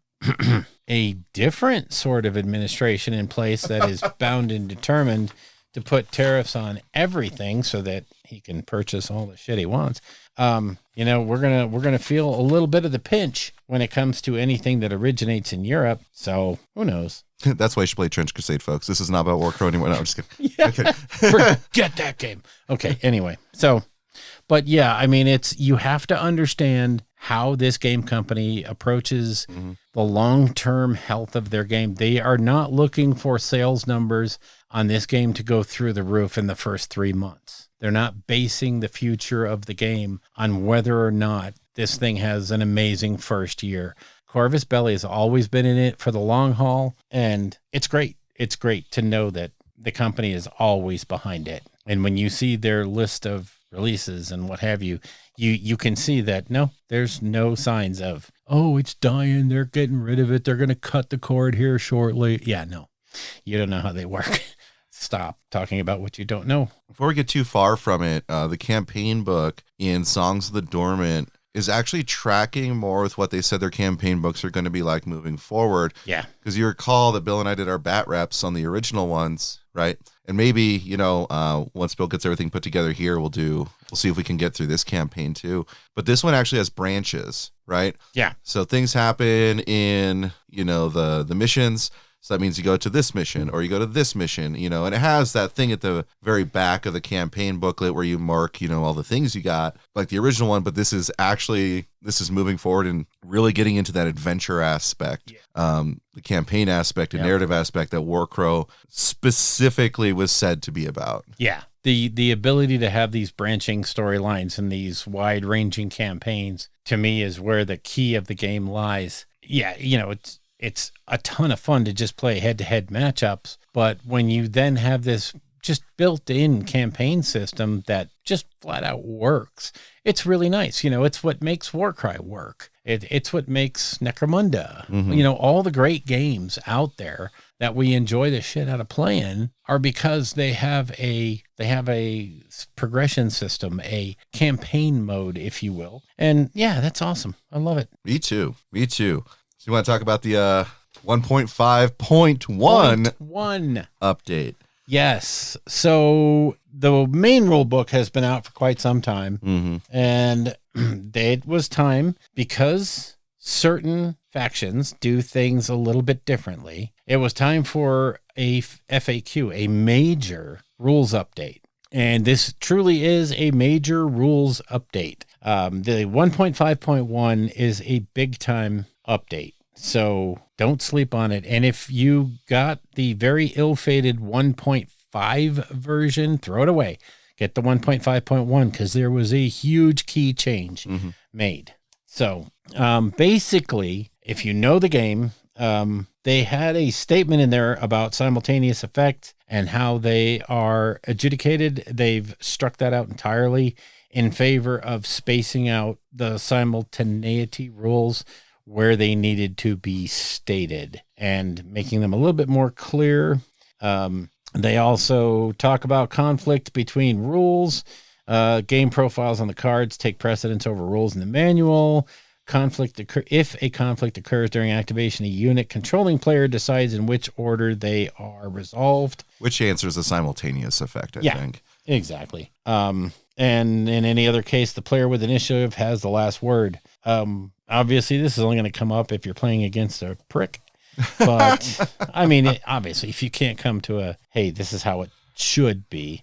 a different sort of administration in place that is bound and determined to put tariffs on everything so that he can purchase all the shit he wants. You know, we're gonna feel a little bit of the pinch when it comes to anything that originates in Europe. So who knows? That's why you should play Trench Crusade, folks. This is not about Warcrow anymore. No, I'm just kidding. Yeah. Okay. Forget that game. Okay. Anyway, so, but yeah, I mean, you have to understand how this game company approaches the long-term health of their game. They are not looking for sales numbers on this game to go through the roof in the first 3 months. They're not basing the future of the game on whether or not this thing has an amazing first year. Corvus Belli has always been in it for the long haul, and it's great. It's great to know that the company is always behind it. And when you see their list of releases and what have you, you can see that, no, there's no signs of, oh, it's dying, they're getting rid of it, they're going to cut the cord here shortly. Yeah, no, you don't know how they work. Stop talking about what you don't know. Before we get too far from it, the campaign book in Songs of the Dormant is actually tracking more with what they said their campaign books are going to be like moving forward. Yeah. Because you recall that Bill and I did our bat reps on the original ones, right? And maybe, you know, once Bill gets everything put together here, we'll see if we can get through this campaign too. But this one actually has branches, right? Yeah. So things happen in, you know, the missions. So that means you go to this mission or you go to this mission, you know, and it has that thing at the very back of the campaign booklet where you mark, you know, all the things you got like the original one. But this is moving forward in really getting into that adventure aspect, the campaign aspect and narrative aspect that Warcrow specifically was said to be about. Yeah. The ability to have these branching storylines and these wide-ranging campaigns, to me, is where the key of the game lies. Yeah, it's a ton of fun to just play head-to-head matchups, but when you then have this just built-in campaign system that just flat-out works, it's really nice. It's what makes Warcry work. It's what makes Necromunda. All the great games out there that we enjoy the shit out of playing are because they have a progression system, a campaign mode, if you will. And yeah, that's awesome. I love it. Me too. So you want to talk about the 1.5.1 update? Yes. So the main rule book has been out for quite some time, and it was time, because certain factions do things a little bit differently. It was time for a FAQ, a major rules update. And this truly is a major rules update. The 1.5.1 is a big time update, so don't sleep on it. And if you got the very ill-fated 1.5 version, throw it away. Get the 1.5.1, because there was a huge key change made. So basically, if you know the game, they had a statement in there about simultaneous effect and how they are adjudicated. They've struck that out entirely in favor of spacing out the simultaneity rules where they needed to be stated and making them a little bit more clear. They also talk about conflict between rules. Game profiles on the cards take precedence over rules in the manual. If a conflict occurs during activation, a unit controlling player decides in which order they are resolved. Which answers a simultaneous effect, I think. Exactly. And in any other case, the player with initiative has the last word. Obviously, this is only going to come up if you're playing against a prick. But, obviously, if you can't come to hey, this is how it should be,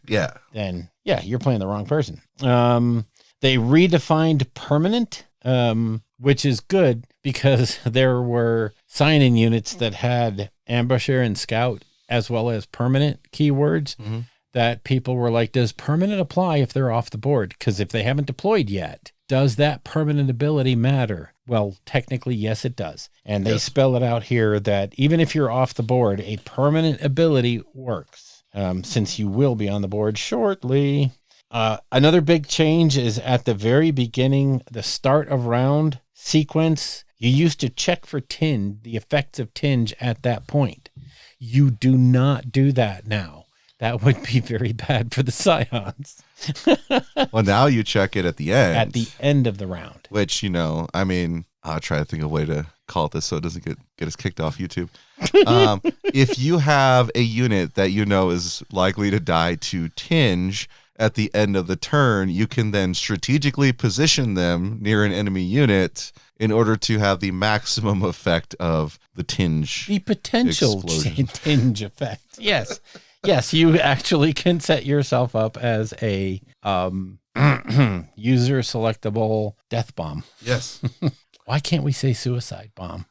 then, you're playing the wrong person. They redefined permanent, which is good, because there were sign-in units that had ambusher and scout as well as permanent keywords that people were like, does permanent apply if they're off the board? Because if they haven't deployed yet, does that permanent ability matter? Well, technically, yes, it does. And they spell it out here that even if you're off the board, a permanent ability works, since you will be on the board shortly. Another big change is at the very beginning, the start of round sequence. You used to check for the effects of tinge at that point. You do not do that now. That would be very bad for the Scions. Well, now you check it at the end. At the end of the round. Which, I'll try to think of a way to call it this so it doesn't get us kicked off YouTube. If you have a unit that is likely to die to tinge at the end of the turn, you can then strategically position them near an enemy unit in order to have the maximum effect of the tinge. The potential tinge effect. Yes. Yes, you actually can set yourself up as a user selectable death bomb. Yes. Why can't we say suicide bomb?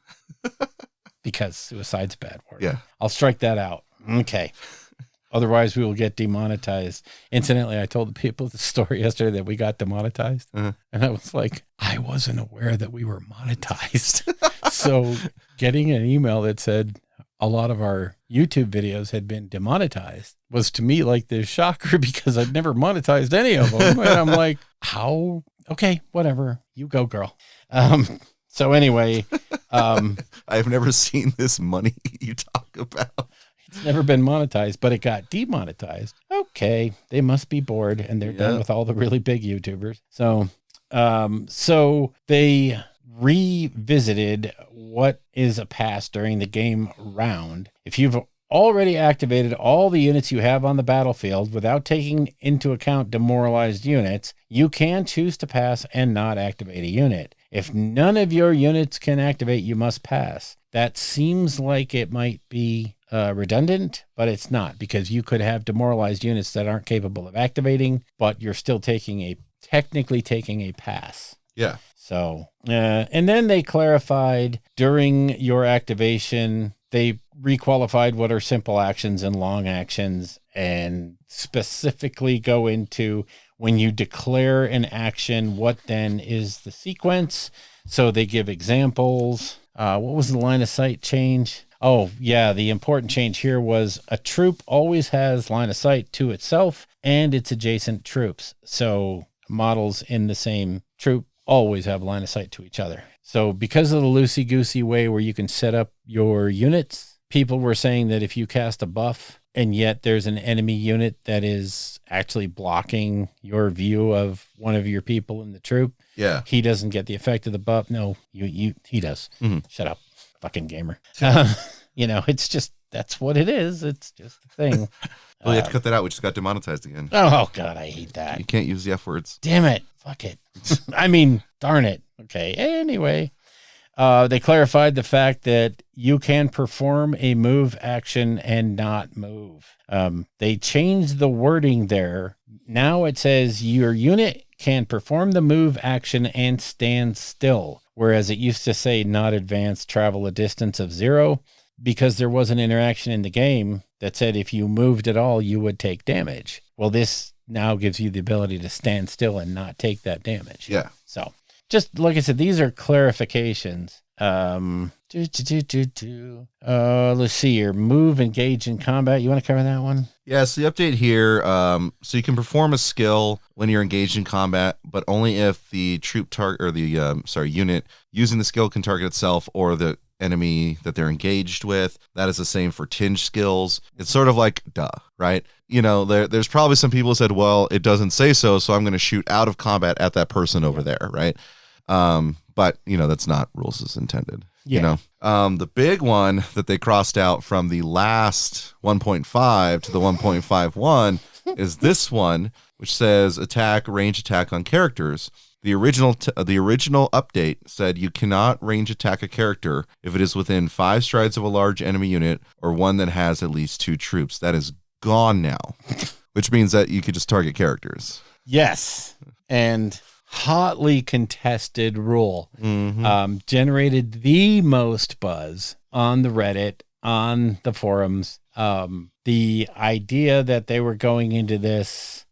Because suicide's a bad word. Yeah. I'll strike that out. Okay. Otherwise, we will get demonetized. Incidentally, I told the people the story yesterday that we got demonetized. And I was like, I wasn't aware that we were monetized. So getting an email that said a lot of our YouTube videos had been demonetized was to me like this shocker, because I'd never monetized any of them. And I'm like, how? Okay, whatever. You go, girl. So anyway. I've never seen this money you talk about. It's never been monetized, but it got demonetized. Okay, they must be bored, and they're done with all the really big YouTubers. So they revisited what is a pass during the game round. If you've already activated all the units you have on the battlefield without taking into account demoralized units, you can choose to pass and not activate a unit. If none of your units can activate, you must pass. That seems like it might be redundant, but it's not, because you could have demoralized units that aren't capable of activating, but you're still technically taking a pass. Yeah. So, and then they clarified during your activation, they requalified what are simple actions and long actions, and specifically go into when you declare an action, what then is the sequence. So they give examples. What was the line of sight change? Oh, yeah. The important change here was a troop always has line of sight to itself and its adjacent troops. So models in the same troop always have line of sight to each other. So because of the loosey-goosey way where you can set up your units, people were saying that if you cast a buff and yet there's an enemy unit that is actually blocking your view of one of your people in the troop, he doesn't get the effect of the buff. No, he does. Mm-hmm. Shut up, fucking gamer. It's just, that's what it is. It's just a thing. Well, you have to cut that out. We just got demonetized again. Oh, God, I hate that. You can't use the F words. Damn it. Fuck it. I mean, darn it. Okay. Anyway, they clarified the fact that you can perform a move action and not move. They changed the wording there. Now it says your unit can perform the move action and stand still, whereas it used to say not advance, travel a distance of 0, because there was an interaction in the game that said if you moved at all, you would take damage. Well, this now gives you the ability to stand still and not take that damage. Yeah. So just like I said, these are clarifications. Let's see here. Move, engage in combat. You want to cover that one? Yeah, so the update here, so you can perform a skill when you're engaged in combat, but only if the troop target or the unit using the skill can target itself or the enemy that they're engaged with. That is the same for tinge skills. It's sort of like, right? There's probably some people who said, well, it doesn't say so I'm going to shoot out of combat at that person over there, right? But, that's not rules as intended. Yeah. The big one that they crossed out from the last 1.5 to the 1.51 is this one, which says range attack on characters. The original update said you cannot range attack a character if it is within 5 strides of a large enemy unit or one that has at least 2 troops. That is gone now, which means that you could just target characters. Yes. And hotly contested rule, generated the most buzz on the Reddit, on the forums. The idea that they were going into this,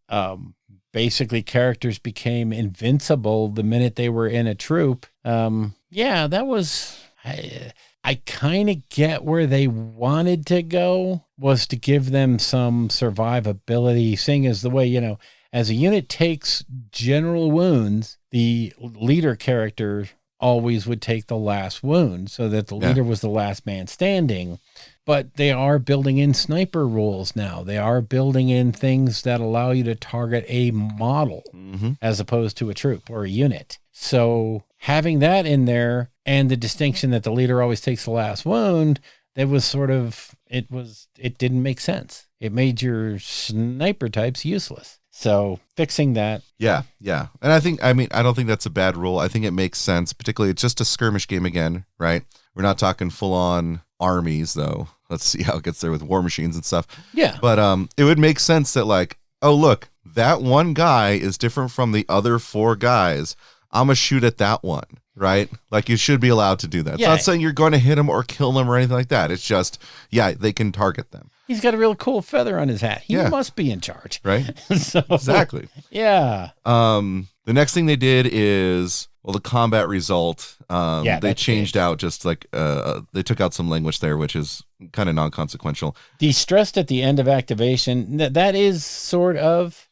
basically characters became invincible the minute they were in a troop. That was, I kind of get where they wanted to go, was to give them some survivability, seeing as the way, as a unit takes general wounds, the leader character always would take the last wound so that the leader was the last man standing. But they are building in sniper rules now. They are building in things that allow you to target a model as opposed to a troop or a unit. So having that in there and the distinction that the leader always takes the last wound, that was sort of, it didn't make sense. It made your sniper types useless. So fixing that. Yeah. And I don't think that's a bad rule. I think it makes sense. Particularly, it's just a skirmish game again, right? We're not talking full on armies though. Let's see how it gets there with war machines and stuff. Yeah. But it would make sense that like, oh, look, that one guy is different from the other 4 guys. I'm going to shoot at that one, right? Like you should be allowed to do that. It's not saying you're going to hit them or kill them or anything like that. It's just, they can target them. He's got a real cool feather on his hat. He must be in charge. Right? Exactly. Yeah. The next thing they did is, the combat result. They changed out just like, they took out some language there, which is kind of non-consequential. Distressed at the end of activation. That is sort of,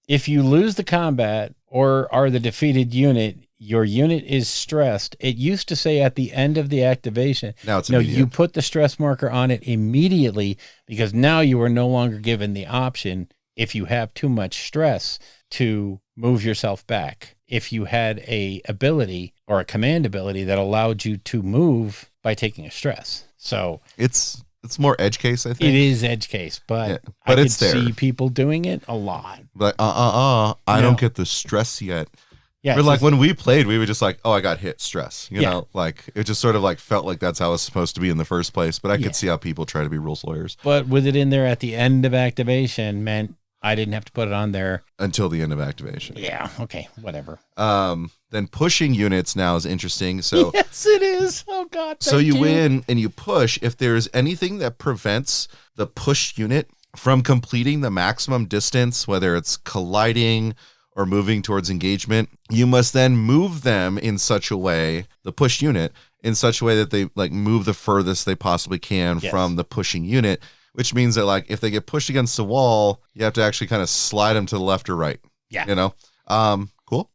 if you lose the combat or are the defeated unit, your unit is stressed. It used to say at the end of the activation. Now it's immediate. You put the stress marker on it immediately, because now you are no longer given the option, if you have too much stress, to move yourself back. If you had a ability or a command ability that allowed you to move by taking a stress. So it's more edge case, I think. It is edge case, but I could see people doing it a lot. Like, I don't get the stress yet. Yeah, but like when we played, we were just like, oh, I got hit, stress. You know, like it just sort of like felt like that's how it's supposed to be in the first place. But I could see how people try to be rules lawyers. But with it in there at the end of activation meant I didn't have to put it on there. Until the end of activation. Yeah, okay, whatever. Then pushing units now is interesting. So yes, it is. Oh, God, so you win and you push. If there's anything that prevents the push unit from completing the maximum distance, whether it's colliding or moving towards engagement, you must then move them in such a way, the push unit, in such a way that they like move the furthest they possibly can from the pushing unit, which means that like if they get pushed against the wall, you have to actually kind of slide them to the left or right. Yeah. You know? Cool.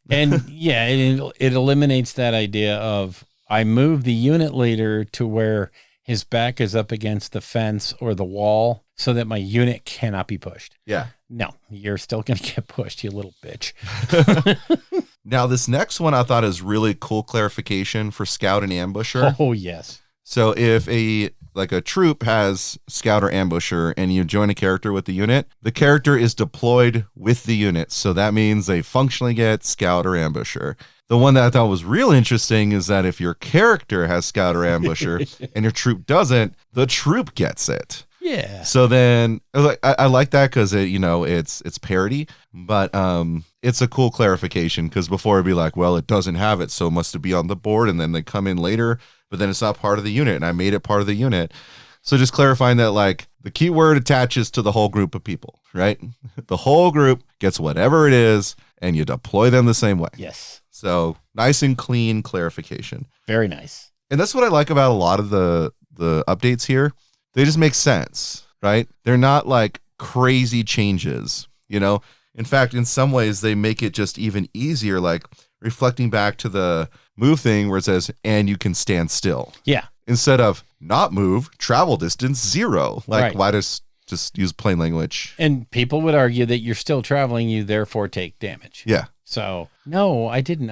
And yeah, it eliminates that idea of I move the unit leader to where his back is up against the fence or the wall so that my unit cannot be pushed. Yeah. No, you're still going to get pushed, you little bitch. Now, this next one I thought is really cool clarification for scout and ambusher. Oh, yes. So if a troop has scout or ambusher and you join a character with the unit, the character is deployed with the unit. So that means they functionally get scout or ambusher. The one that I thought was real interesting is that if your character has scout or ambusher and your troop doesn't, the troop gets it. Yeah. So then I like that because it's parody, but it's a cool clarification because before it'd be like, well, it doesn't have it, so it must be on the board, and then they come in later, but then it's not part of the unit, and I made it part of the unit. So just clarifying that like the keyword attaches to the whole group of people, right? The whole group gets whatever it is, and you deploy them the same way. Yes. So nice and clean clarification. Very nice. And that's what I like about a lot of the updates here. They just make sense, right? They're not like crazy changes, In fact, in some ways, they make it just even easier, like reflecting back to the move thing where it says, and you can stand still. Yeah. Instead of not move, travel distance 0. Like, Why just use plain language? And people would argue that you're still traveling, you therefore take damage. Yeah. So, no, I didn't.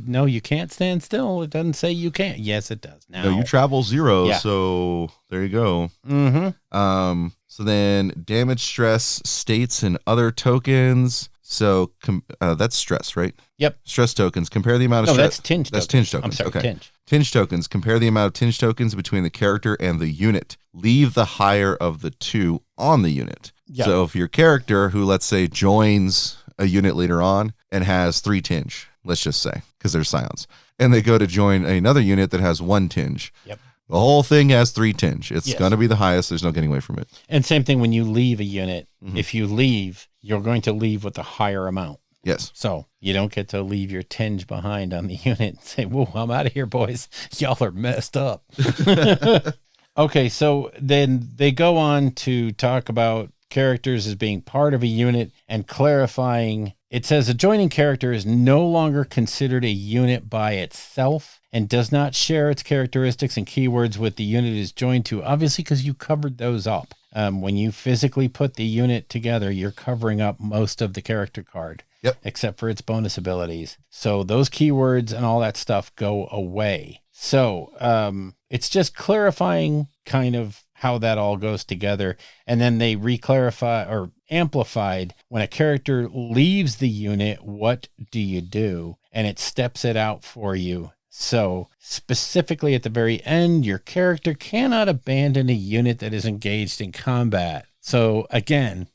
No, you can't stand still. It doesn't say you can't. Yes, it does. Now, no, you travel 0, Yeah. so there you go. Mm-hmm. So then damage, stress, states, and other tokens. So that's stress, right? Yep. Stress tokens. Compare the amount of stress. That's tinge tokens. That's tinge tokens. I'm sorry, okay. tinge. Tinge tokens. Compare the amount of tinge tokens between the character and the unit. Leave the higher of the two on the unit. Yep. So if your character, who let's say joins a unit later on and has 3 tinge, let's just say, because they're scions, and they go to join another unit that has 1 tinge. Yep. The whole thing has 3 tinge. It's going to be the highest. There's no getting away from it. And same thing when you leave a unit. Mm-hmm. If you leave, you're going to leave with a higher amount. Yes. So you don't get to leave your tinge behind on the unit and say, whoa, I'm out of here, boys. Y'all are messed up. Okay, so then they go on to talk about characters as being part of a unit and clarifying. It says a joining character is no longer considered a unit by itself and does not share its characteristics and keywords with the unit it is joined to, obviously because you covered those up. When you physically put the unit together, you're covering up most of the character card. Yep. Except for its bonus abilities. So those keywords and all that stuff go away. So it's just clarifying kind of how that all goes together. And then they re-clarify or amplified when a character leaves the unit, what do you do? And it steps it out for you. So specifically at the very end, your character cannot abandon a unit that is engaged in combat. So again,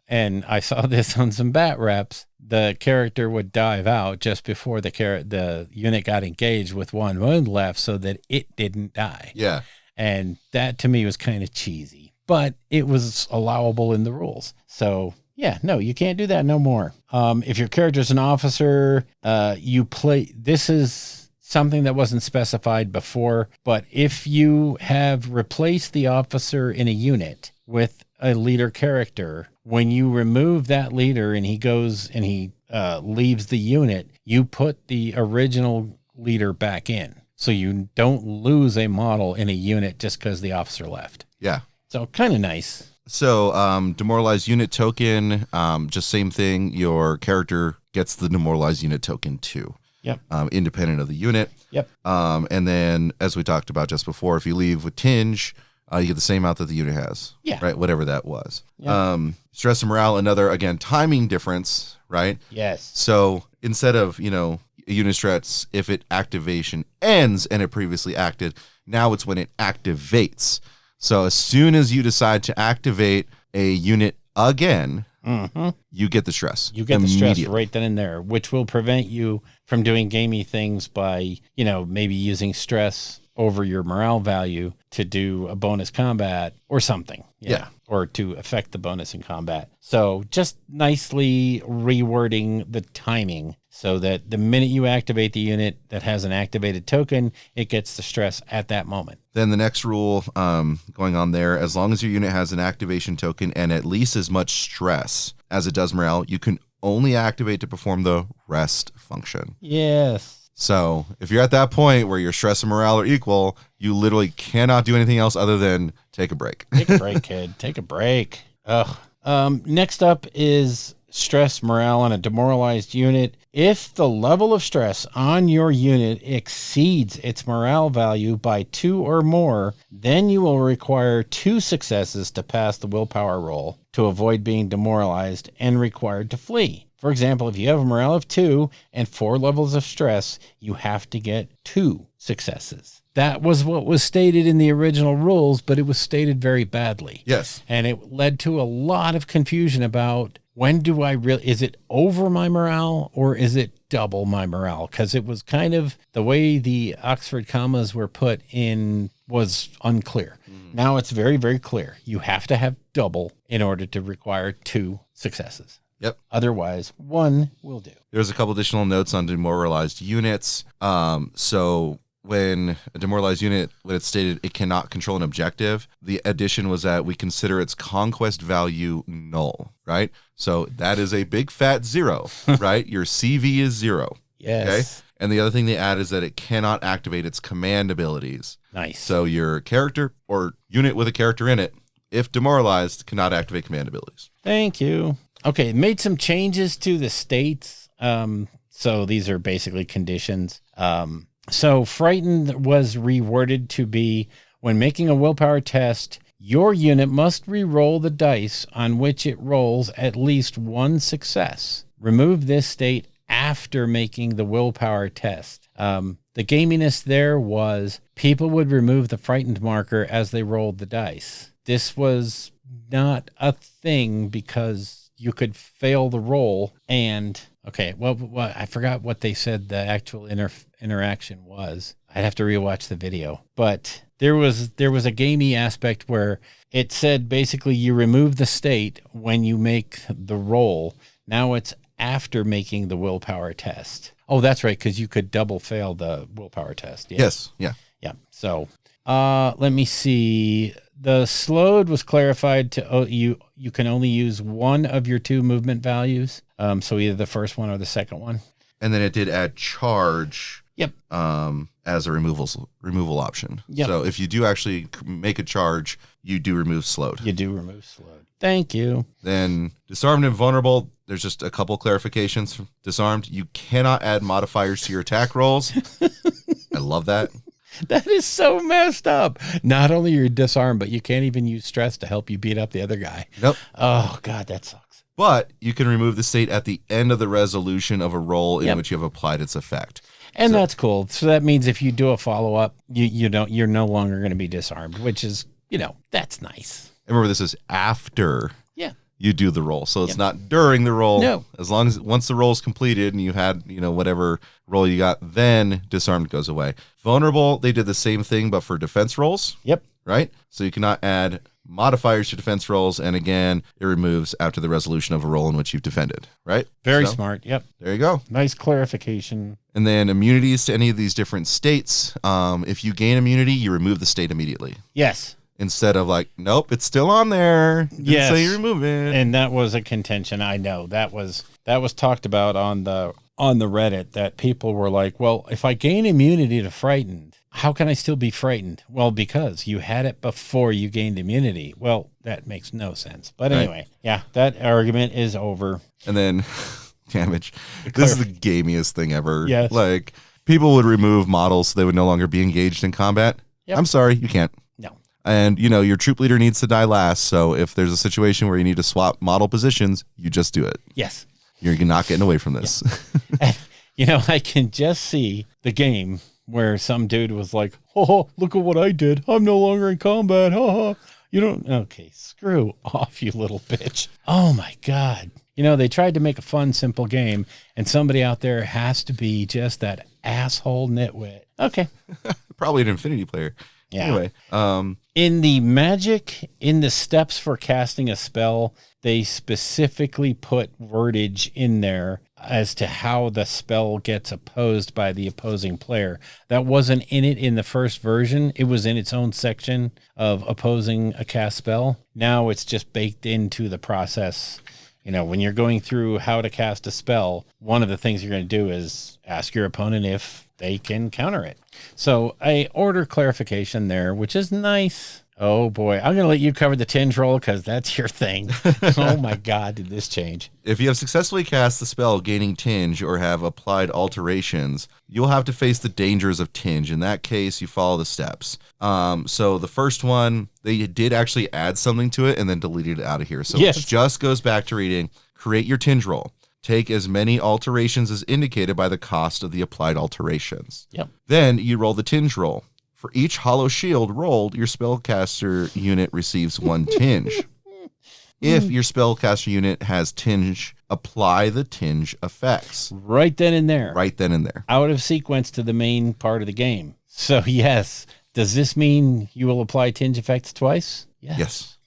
and I saw this on some bat reps, the character would dive out just before the unit got engaged with 1 wound left so that it didn't die. Yeah. And that to me was kind of cheesy, but it was allowable in the rules. So yeah, no, you can't do that no more. If your character's an officer, this is something that wasn't specified before, but if you have replaced the officer in a unit with a leader character, when you remove that leader and he goes and he leaves the unit, you put the original leader back in. So you don't lose a model in a unit just because the officer left. Yeah. So kind of nice. So demoralized unit token, just same thing. Your character gets the demoralized unit token too. Yep. Independent of the unit. Yep. And then as we talked about just before, if you leave with tinge, you get the same amount that the unit has. Yeah. Right. Whatever that was. Yeah. Stress and morale, another, again, timing difference, right? Yes. So instead of, unit stress, if it activation ends and it previously acted, now it's when it activates. So as soon as you decide to activate a unit again, you get the stress. You get the stress right then and there, which will prevent you from doing gamey things by, maybe using stress over your morale value to do a bonus combat or something. Yeah. Or to affect the bonus in combat. So just nicely rewording the timing so that the minute you activate the unit that has an activated token, it gets the stress at that moment. Then the next rule going on there, as long as your unit has an activation token and at least as much stress as it does morale, you can only activate to perform the rest function. Yes. So if you're at that point where your stress and morale are equal, you literally cannot do anything else other than take a break. Take a break, kid. Take a break. Ugh. Next up is stress morale on a demoralized unit. If the level of stress on your unit exceeds its morale value by 2 or more, then you will require 2 successes to pass the willpower roll to avoid being demoralized and required to flee. For example, if you have a morale of 2 and 4 levels of stress, you have to get 2 successes. That was what was stated in the original rules, but it was stated very badly. Yes. And it led to a lot of confusion about when do I really, is it over my morale or is it double my morale? Because it was kind of the way the Oxford commas were put in was unclear. Now it's very, very clear. You have to have double in order to require 2 successes. Yep. Otherwise, 1 will do. There's a couple additional notes on demoralized units. So when a demoralized unit, when it's stated it cannot control an objective, the addition was that we consider its conquest value null, right? So that is a big fat 0, right? Your CV is 0. Yes. Okay. And the other thing they add is that it cannot activate its command abilities. Nice. So your character or unit with a character in it, if demoralized, cannot activate command abilities. Thank you. Okay, made some changes to the states. So these are basically conditions. So frightened was reworded to be, when making a willpower test, your unit must re-roll the dice on which it rolls at least 1 success. Remove this state after making the willpower test. The gaminess there was people would remove the frightened marker as they rolled the dice. This was not a thing because you could fail the roll and, okay, well, I forgot what they said the actual interaction was. I'd have to rewatch the video. But there was a gamey aspect where it said basically you remove the state when you make the roll. Now it's after making the willpower test. Oh, that's right, because you could double fail the willpower test. Yeah. Yes. Yeah. Yeah. So let me see. The slowed was clarified to you can only use 1 of your 2 movement values. So either the first one or the second one. And then it did add charge. Yep. As a removal option. Yep. So if you do actually make a charge, you do remove slowed. You do remove slowed. Thank you. Then disarmed and vulnerable. There's just a couple clarifications. Disarmed, you cannot add modifiers to your attack rolls. I love that. That is so messed up. Not only you're disarmed, but you can't even use stress to help you beat up the other guy. Nope. Oh, God, that sucks. But you can remove the state at the end of the resolution of a roll in which you have applied its effect. And that's cool. So that means if you do a follow-up, you're no longer going to be disarmed, which is, that's nice. And remember, this is after you do the roll. So it's not during the roll. No. As long as once the roll is completed and you had, whatever roll you got, then disarmed goes away. Vulnerable, they did the same thing, but for defense rolls. Yep. Right? So you cannot add modifiers to defense rolls. And again, it removes after the resolution of a roll in which you've defended. Right? Very smart. Yep. There you go. Nice clarification. And then immunities to any of these different states. If you gain immunity, you remove the state immediately. Yes. Instead of like, nope, it's still on there. Yes. So you remove it. And that was a contention. I know that was talked about on the Reddit, that people were like, well, if I gain immunity to frightened, how can I still be frightened? Well, because you had it before you gained immunity. Well, that makes no sense. But anyway, that argument is over. And then damage. This is the gamiest thing ever. Yes. Like, people would remove models so they would no longer be engaged in combat. Yep. I'm sorry, you can't. No. And, your troop leader needs to die last. So if there's a situation where you need to swap model positions, you just do it. Yes. You're not getting away from this. Yeah. I can just see the game where some dude was like, oh, look at what I did. I'm no longer in combat. You don't. Okay, screw off, you little bitch. Oh my God. They tried to make a fun, simple game, and somebody out there has to be just that asshole nitwit. Okay. Probably an Infinity player. Yeah. Anyway, in the magic, in the steps for casting a spell, they specifically put wordage in there as to how the spell gets opposed by the opposing player. That wasn't in it in the first version. It was in its own section of opposing a cast spell. Now it's just baked into the process. When you're going through how to cast a spell, one of the things you're going to do is ask your opponent if they can counter it. So I order clarification there, which is nice. Oh boy, I'm going to let you cover the tinge roll because that's your thing. Oh my God, did this change? If you have successfully cast the spell gaining tinge or have applied alterations, you'll have to face the dangers of tinge. In that case, you follow the steps. So the first one, they did actually add something to it and then deleted it out of here. So It just goes back to reading, create your tinge roll. Take as many alterations as indicated by the cost of the applied alterations. Yep. Then you roll the tinge roll. For each hollow shield rolled, your spellcaster unit receives 1 tinge. If your spellcaster unit has tinge, apply the tinge effects. Right then and there. Right then and there. Out of sequence to the main part of the game. So yes, does this mean you will apply tinge effects twice? Yes.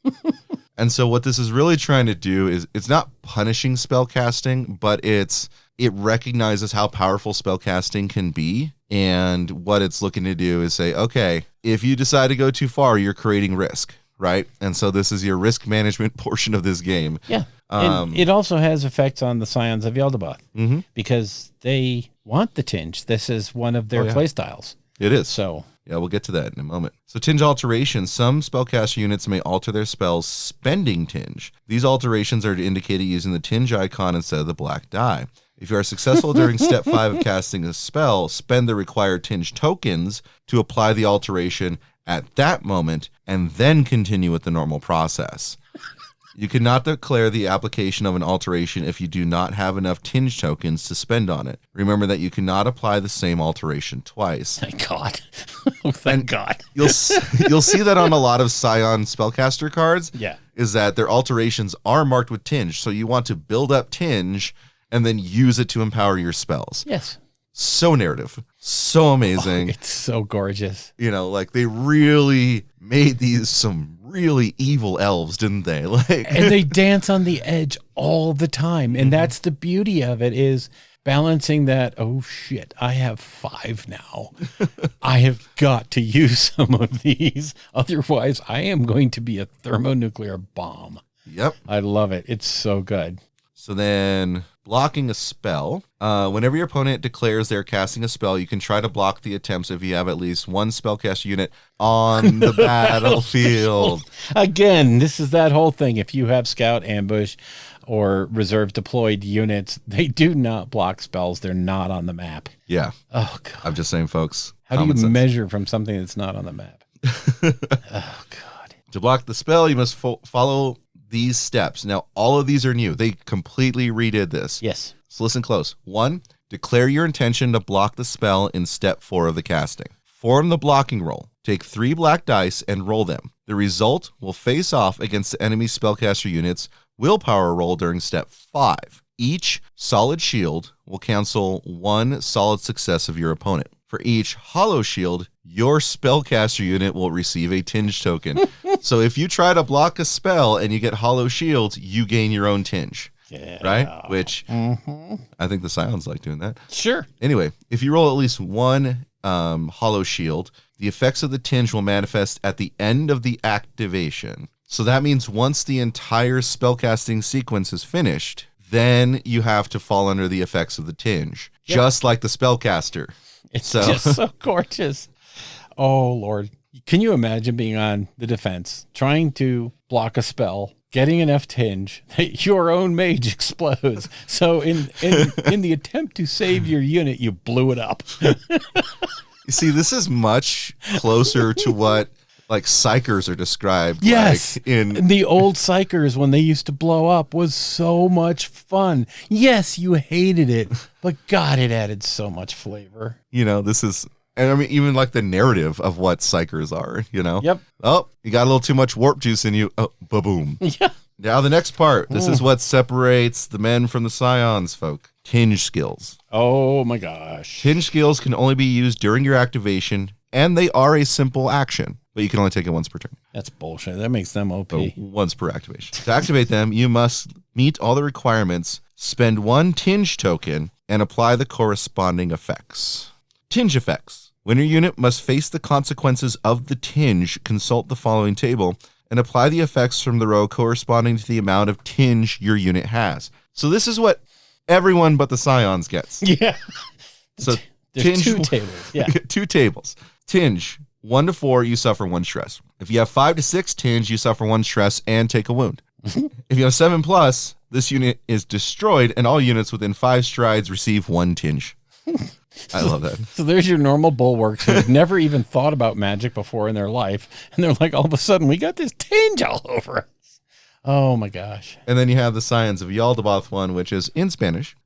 And so what this is really trying to do is it's not punishing spellcasting, but it recognizes how powerful spellcasting can be. And what it's looking to do is say, okay, if you decide to go too far, you're creating risk, right? And so this is your risk management portion of this game. Yeah. And it also has effects on the Scions of Yaldabaoth because they want the tinge. This is one of their play styles. It is. So yeah, we'll get to that in a moment. So tinge alterations. Some spellcaster units may alter their spells spending tinge. These alterations are indicated using the tinge icon instead of the black die. If you are successful during step 5 of casting a spell, spend the required tinge tokens to apply the alteration at that moment and then continue with the normal process. You cannot declare the application of an alteration if you do not have enough tinge tokens to spend on it. Remember that you cannot apply the same alteration twice. Thank God. Thank God. You'll see that on a lot of Scion spellcaster cards. Yeah. Is that their alterations are marked with tinge. So you want to build up tinge and then use it to empower your spells. Yes. So narrative. So amazing. It's so gorgeous. They really made these some really evil elves, didn't they? And they dance on the edge all the time. And that's the beauty of it, is balancing that, oh shit, I have 5 now. I have got to use some of these. Otherwise, I am going to be a thermonuclear bomb. Yep. I love it. It's so good. So then blocking a spell. Whenever your opponent declares they're casting a spell, you can try to block the attempts if you have at least 1 spellcaster unit on the battlefield. Again, this is that whole thing. If you have scout, ambush, or reserve deployed units, they do not block spells. They're not on the map. Yeah. Oh, God. I'm just saying, folks. How do you measure from something that's not on the map? Oh, God. To block the spell, you must follow these steps. Now, all of these are new. They completely redid this. Yes. So listen close. 1, declare your intention to block the spell in step 4 of the casting. Form the blocking roll. Take 3 black dice and roll them. The result will face off against the enemy spellcaster unit's willpower roll during step 5. Each solid shield will cancel 1 solid success of your opponent. For each hollow shield, your spellcaster unit will receive a tinge token. So if you try to block a spell and you get hollow shields, you gain your own tinge. Yeah. Right? Which I think the Scions like doing that. Sure. Anyway, if you roll at least 1 hollow shield, the effects of the tinge will manifest at the end of the activation. So that means once the entire spellcasting sequence is finished, then you have to fall under the effects of the tinge. Yep. Just like the spellcaster. It's just so gorgeous. Oh, Lord. Can you imagine being on the defense, trying to block a spell, getting enough tinge that your own mage explodes? So in the attempt to save your unit, you blew it up. You see, this is much closer to what psychers are described. Yes. In the old psychers, when they used to blow up, was so much fun. Yes, you hated it, but God, it added so much flavor. This is And I mean, even like the narrative of what psychers are, you know? Yep. Oh, you got a little too much warp juice in you. Oh, ba-boom. Yeah. Now the next part. This is what separates the men from the scions, folk. Tinge skills. Oh my gosh. Tinge skills can only be used during your activation, and they are a simple action, but you can only take it once per turn. That's bullshit. That makes them OP. So once per activation. To activate them, you must meet all the requirements, spend 1 tinge token, and apply the corresponding effects. Tinge effects. When your unit must face the consequences of the tinge, consult the following table and apply the effects from the row corresponding to the amount of tinge your unit has. So this is what everyone but the scions gets. Yeah. So There's 2 tables. Yeah. 2 tables. Tinge, 1 to 4, you suffer 1 stress. If you have 5 to 6 tinge, you suffer 1 stress and take a wound. If you have 7 plus, this unit is destroyed, and all units within 5 strides receive 1 tinge. I love that. So there's your normal bulwarks who've never even thought about magic before in their life. And they're like, all of a sudden, we got this tinge all over us. Oh, my gosh. And then you have the Scions of Yaldabaoth one, which is in Spanish.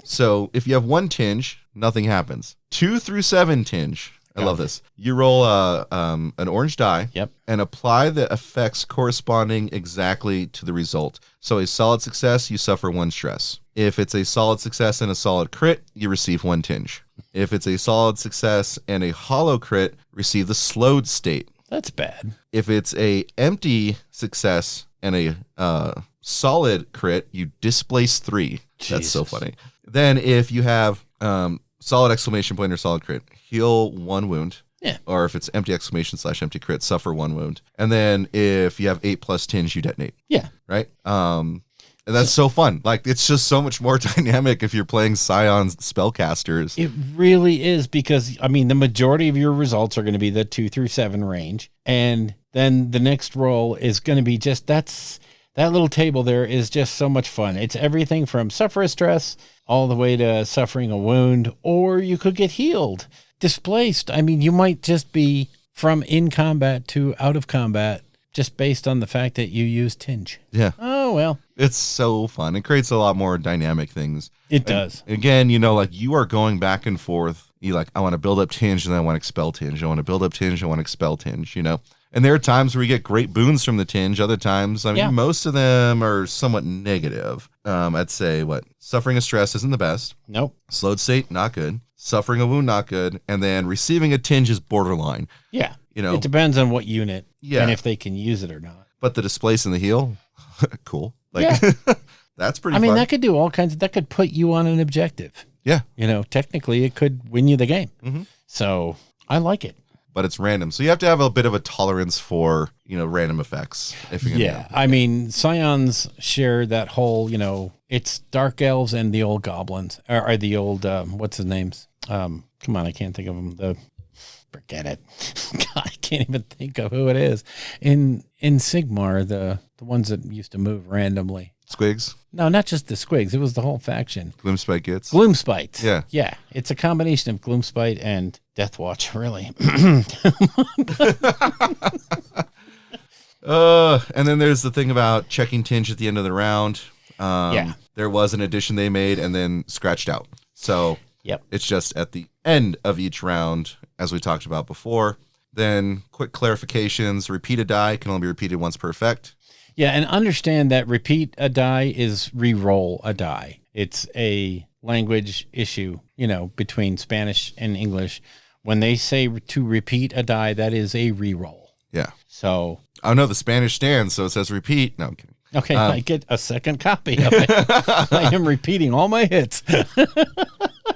So if you have 1 tinge, nothing happens. 2 through 7 tinge. I love this. You roll an orange die and apply the effects corresponding exactly to the result. So a solid success, you suffer 1 stress. If it's a solid success and a solid crit, you receive 1 tinge. If it's a solid success and a hollow crit, receive the slowed state. That's bad. If it's a empty success and a solid crit, you displace 3. Jesus. That's so funny. Then if you have solid exclamation point or solid crit, heal 1 wound. Yeah. Or if it's empty exclamation / empty crit, suffer 1 wound. And then if you have 8 plus tinge, you detonate. Yeah. Right? And that's so fun. Like, it's just so much more dynamic if you're playing Scions spellcasters. It really is, because, I mean, the majority of your results are going to be the 2 through 7 range. And then the next roll is going to be just, that little table there is just so much fun. It's everything from suffer a stress all the way to suffering a wound, or you could get healed, displaced. I mean, you might just be from in combat to out of combat just based on the fact that you use tinge. Yeah. Oh, well. It's so fun. It creates a lot more dynamic things. It does. Again, you know, like, you are going back and forth. You like, I want to build up tinge and then I want to expel tinge. I want to build up tinge. I want to expel tinge, you know? And there are times where we get great boons from the tinge. Other times, I mean, most of them are somewhat negative. I'd say suffering a stress isn't the best. Nope. Slowed state, not good. Suffering a wound, not good. And then receiving a tinge is borderline. Yeah. You know, it depends on what unit and if they can use it or not. But the displace and the heal, cool. Like, that's pretty fun. I mean, that could do all kinds of, that could put you on an objective. Yeah. You know, technically it could win you the game. Mm-hmm. So I like it. But it's random. So you have to have a bit of a tolerance for, you know, random effects. If you're gonna I mean, Scions share that whole, you know, it's dark elves and the old goblins, or the old, what's his names? Come on, I can't think of them. Forget it. God, I can't even think of who it is. In Sigmar, the ones that used to move randomly. Squigs? No, not just the Squigs. It was the whole faction. Gloomspite gets? Gloomspite. Yeah. Yeah. It's a combination of Gloomspite and Deathwatch, really. And then there's the thing about checking tinge at the end of the round. There was an addition they made and then scratched out. So it's just at the end of each round, as we talked about before. Then quick clarifications. Repeat a die can only be repeated once per effect. Yeah, and understand that repeat a die is re-roll a die. It's a language issue, you know, between Spanish and English. When they say to repeat a die, that is a re-roll. Yeah. So. Oh, no, the Spanish stands, so it says repeat. No, I'm kidding. Okay, I get a second copy of it. I am repeating all my hits.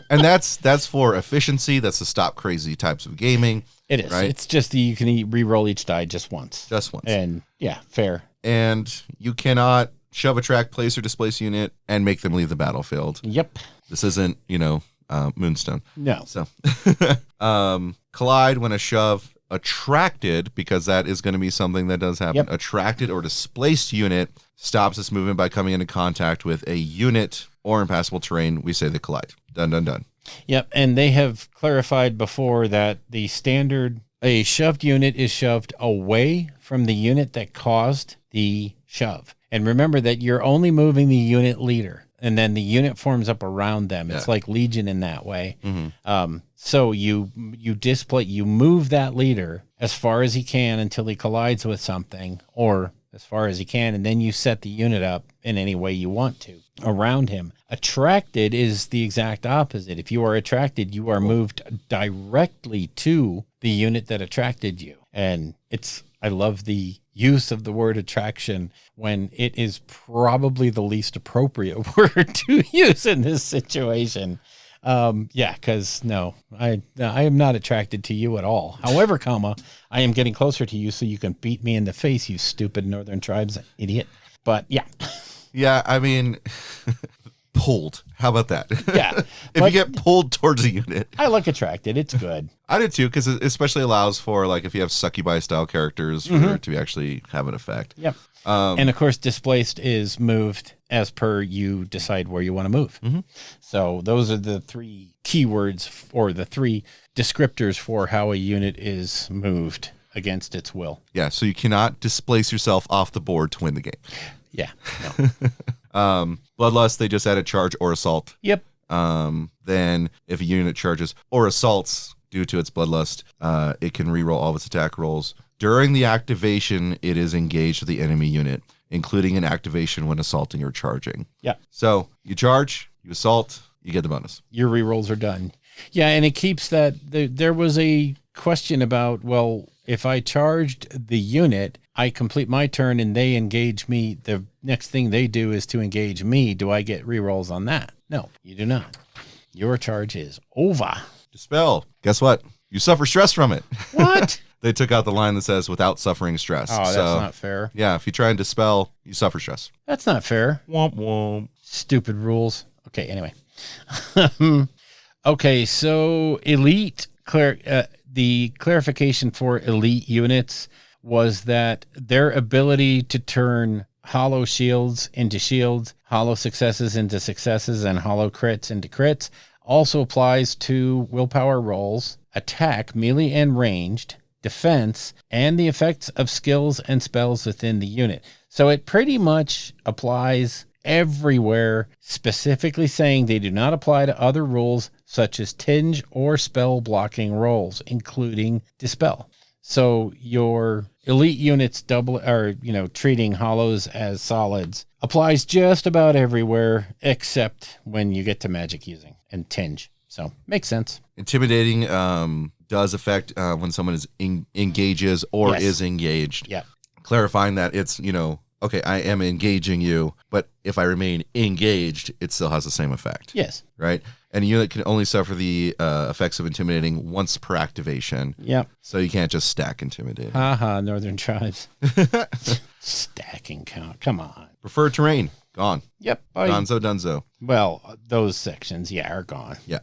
And that's for efficiency. That's to stop crazy types of gaming. It is. Right? It's just that you can re-roll each die just once. Just once. And yeah, fair. And you cannot shove, attract, place, or displace unit and make them leave the battlefield. Yep. This isn't, you know, Moonstone. No. So collide when a shove, attracted, because that is going to be something that does happen. Yep. Attracted or displaced unit stops its movement by coming into contact with a unit or impassable terrain. We say they collide. Done, done, done. Yep. And they have clarified before that the standard, a shoved unit is shoved away from the unit that caused the shove. And remember that you're only moving the unit leader. and then the unit forms up around them. It's like Legion in that way. So you move that leader as far as he can until he collides with something, or as far as he can, and then you set the unit up in any way you want to around him. Attracted is the exact opposite. If you are attracted, you are moved directly to the unit that attracted you. And I love the use of the word attraction when it is probably the least appropriate word to use in this situation. Because no, I am not attracted to you at all. However, I am getting closer to you so you can beat me in the face, you stupid Northern Tribes idiot. But yeah. Yeah, I mean, pulled. How about that? Yeah. If you get pulled towards a unit. I like attracted. It's good. I do too, because it especially allows for, like, if you have succubi style characters for it to actually have an effect. Yep. And of course, displaced is moved as per you decide where you want to move. So those are the three keywords or the three descriptors for how a unit is moved against its will. Yeah, so you cannot displace yourself off the board to win the game. Yeah. No. Bloodlust, they just added charge or assault. Yep. Then if a unit charges or assaults due to its bloodlust, it can reroll all of its attack rolls. During the activation, it is engaged with the enemy unit, including an activation when assaulting or charging. Yeah. So you charge, you assault, you get the bonus. Your rerolls are done. Yeah, and it keeps that. There was a question about, well, if I charged the unit, I complete my turn and they engage me. The next thing they do is to engage me. Do I get rerolls on that? No, you do not. Your charge is over. Dispel. Guess what? You suffer stress from it. What? They took out the line that says without suffering stress. Oh, that's not fair. Yeah, if you try and dispel, you suffer stress. That's not fair. Womp womp. Stupid rules. Okay, anyway. Okay, so elite, the clarification for elite units was that their ability to turn hollow shields into shields, hollow successes into successes, and hollow crits into crits also applies to willpower rolls, attack, melee and ranged, defense, and the effects of skills and spells within the unit. So it pretty much applies everywhere, specifically saying they do not apply to other rules such as tinge or spell blocking rolls, including dispel. So your elite units treating hollows as solids applies just about everywhere except when you get to magic using and tinge. So makes sense. Intimidating does affect when someone is engages or is engaged. Yeah. Clarifying that it's, okay, I am engaging you, but if I remain engaged, it still has the same effect. Yes. Right? And a unit can only suffer the effects of intimidating once per activation. Yep. So you can't just stack intimidating. Haha, Northern Tribes. Stacking count. Come on. Preferred terrain. Gone. Yep. Dunzo. Well, those sections, are gone. Yeah.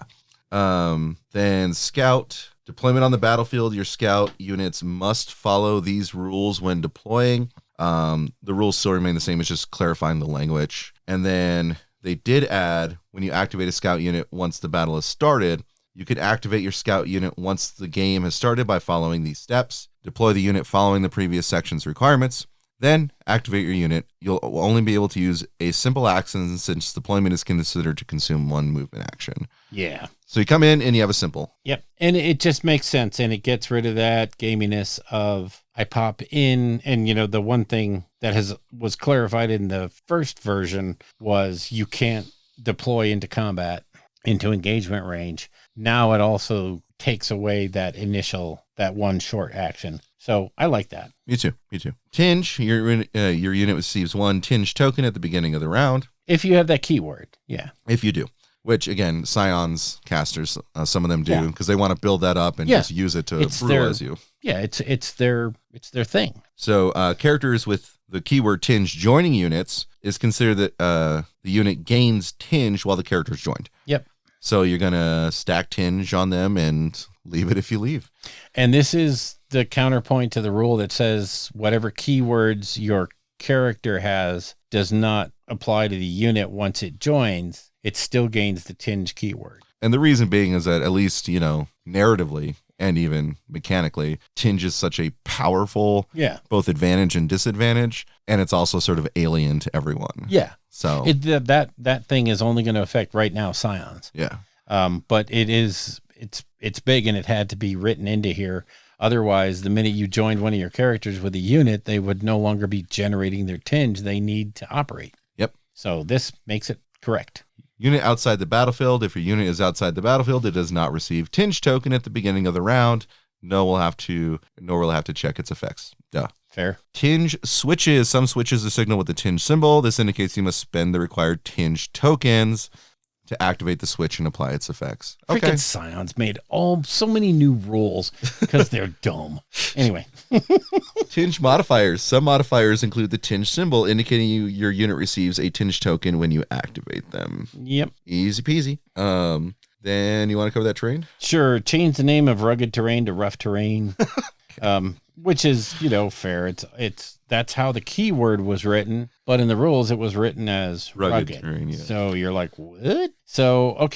Then scout. Deployment on the battlefield. Your scout units must follow these rules when deploying. The rules still remain the same. It's just clarifying the language. And then they did add, when you activate a scout unit once the battle has started, you can activate your scout unit once the game has started by following these steps. Deploy the unit following the previous section's requirements. Then activate your unit. You'll only be able to use a simple action since deployment is considered to consume one movement action. Yeah. So you come in and you have a simple. Yep. And it just makes sense. And it gets rid of that gaminess of I pop in. And, the one thing that was clarified in the first version was you can't deploy into combat, into engagement range. Now it also takes away that one short action. So I like that. Me too. Tinge, your unit receives one tinge token at the beginning of the round. If you have that keyword, yeah. If you do. Which, again, Scions casters, some of them do, because they want to build that up and just use it to brutalize you. Yeah, it's their thing. So characters with the keyword tinge joining units is considered that the unit gains tinge while the character's joined. Yep. So you're going to stack tinge on them and leave it if you leave. And this is the counterpoint to the rule that says whatever keywords your character has does not apply to the unit once it joins. It still gains the tinge keyword. And the reason being is that at least, narratively, and even mechanically, tinge is such a powerful both advantage and disadvantage, and it's also sort of alien to everyone. Yeah. So that thing is only going to affect right now Scions. Yeah. But it's big, and it had to be written into here. Otherwise, the minute you joined one of your characters with a unit, they would no longer be generating their tinge they need to operate. Yep. So this makes it correct. Unit outside the battlefield. If your unit is outside the battlefield, it does not receive tinge token at the beginning of the round. Nor will have to check its effects. Duh. Fair. Tinge switches. Some switches are signal with the tinge symbol. This indicates you must spend the required tinge tokens to activate the switch and apply its effects. Okay. Freaking Scions made so many new rules because they're dumb. Anyway. Tinge modifiers. Some modifiers include the tinge symbol, indicating your unit receives a tinge token when you activate them. Yep. Easy peasy. Then you want to cover that terrain? Sure. Change the name of rugged terrain to rough terrain. Which is, fair. That's how the keyword was written, but in the rules it was written as rugged. Terrain, yeah. So you're like, what? So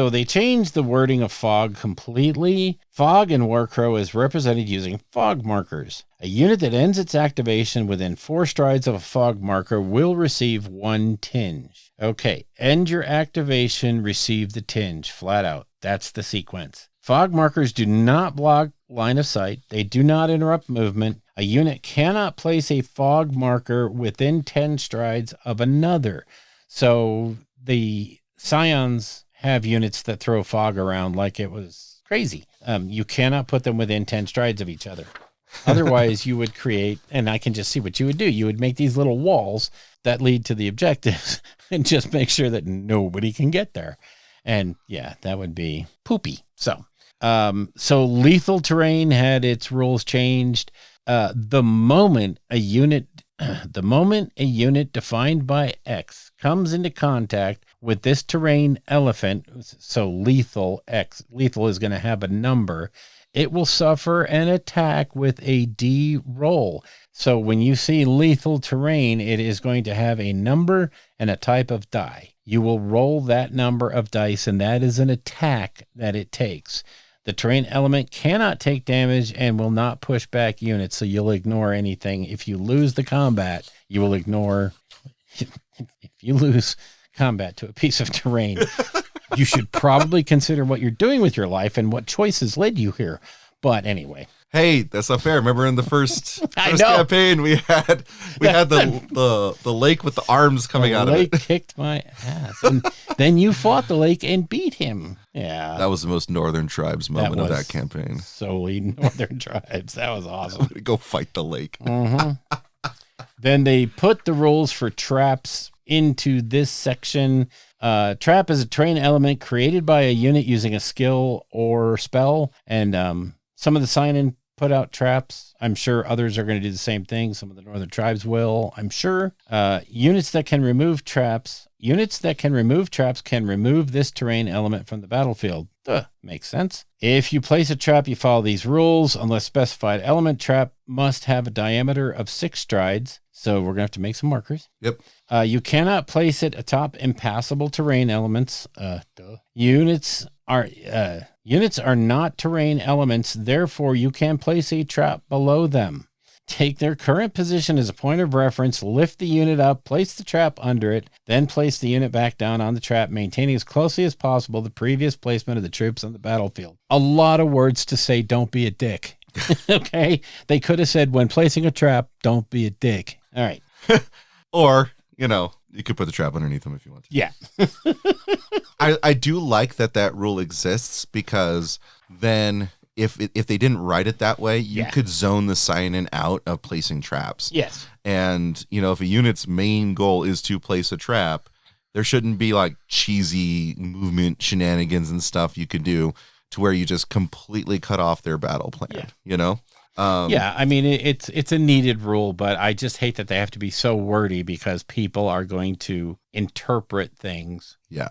they changed the wording of fog completely. Fog in Warcrow is represented using fog markers. A unit that ends its activation within 4 strides of a fog marker will receive 1 tinge. Okay, end your activation, receive the tinge, flat out. That's the sequence. Fog markers do not block line of sight. They do not interrupt movement. A unit cannot place a fog marker within 10 strides of another. So the Scions have units that throw fog around like it was crazy. You cannot put them within 10 strides of each other. Otherwise, you would create, and I can just see what you would do. You would make these little walls that lead to the objectives and just make sure that nobody can get there. And yeah, that would be poopy. So lethal terrain had its rules changed. The moment a unit defined by X comes into contact with this terrain elephant, so lethal is going to have a number, it will suffer an attack with a D roll. So when you see lethal terrain, it is going to have a number and a type of die. You will roll that number of dice, and that is an attack that it takes. The terrain element cannot take damage and will not push back units, so you'll ignore anything. If you lose the combat, you will ignore. If you lose combat to a piece of terrain, you should probably consider what you're doing with your life and what choices led you here. But anyway. Hey, that's not fair. Remember in the first campaign we had the lake with the arms coming out of it. The lake kicked my ass. And then you fought the lake and beat him. Yeah. That was the most Northern Tribes moment of that campaign. Solely Northern Tribes. That was awesome. Go fight the lake. Mm-hmm. Then they put the rules for traps into this section. Trap is a terrain element created by a unit using a skill or spell, and some of the sign-in put out traps. I'm sure others are going to do the same thing. Some of the Northern Tribes will, I'm sure. Units that can remove traps can remove this terrain element from the battlefield. Makes sense. If you place a trap, you follow these rules. Unless specified, element trap must have a diameter of 6 strides. So we're going to have to make some markers. Yep. You cannot place it atop impassable terrain elements. Units are not terrain elements, therefore you can place a trap below them. Take their current position as a point of reference, lift the unit up, place the trap under it, then place the unit back down on the trap, maintaining as closely as possible the previous placement of the troops on the battlefield. A lot of words to say, don't be a dick. Okay? They could have said, when placing a trap, don't be a dick. All right. Or, you could put the trap underneath them if you want to. Yeah. I do like that rule exists, because then if they didn't write it that way, you could zone the sign-in out of placing traps. Yes. And, if a unit's main goal is to place a trap, there shouldn't be like cheesy movement shenanigans and stuff you could do to where you just completely cut off their battle plan, I mean, it's a needed rule, but I just hate that they have to be so wordy because people are going to interpret things. Yeah.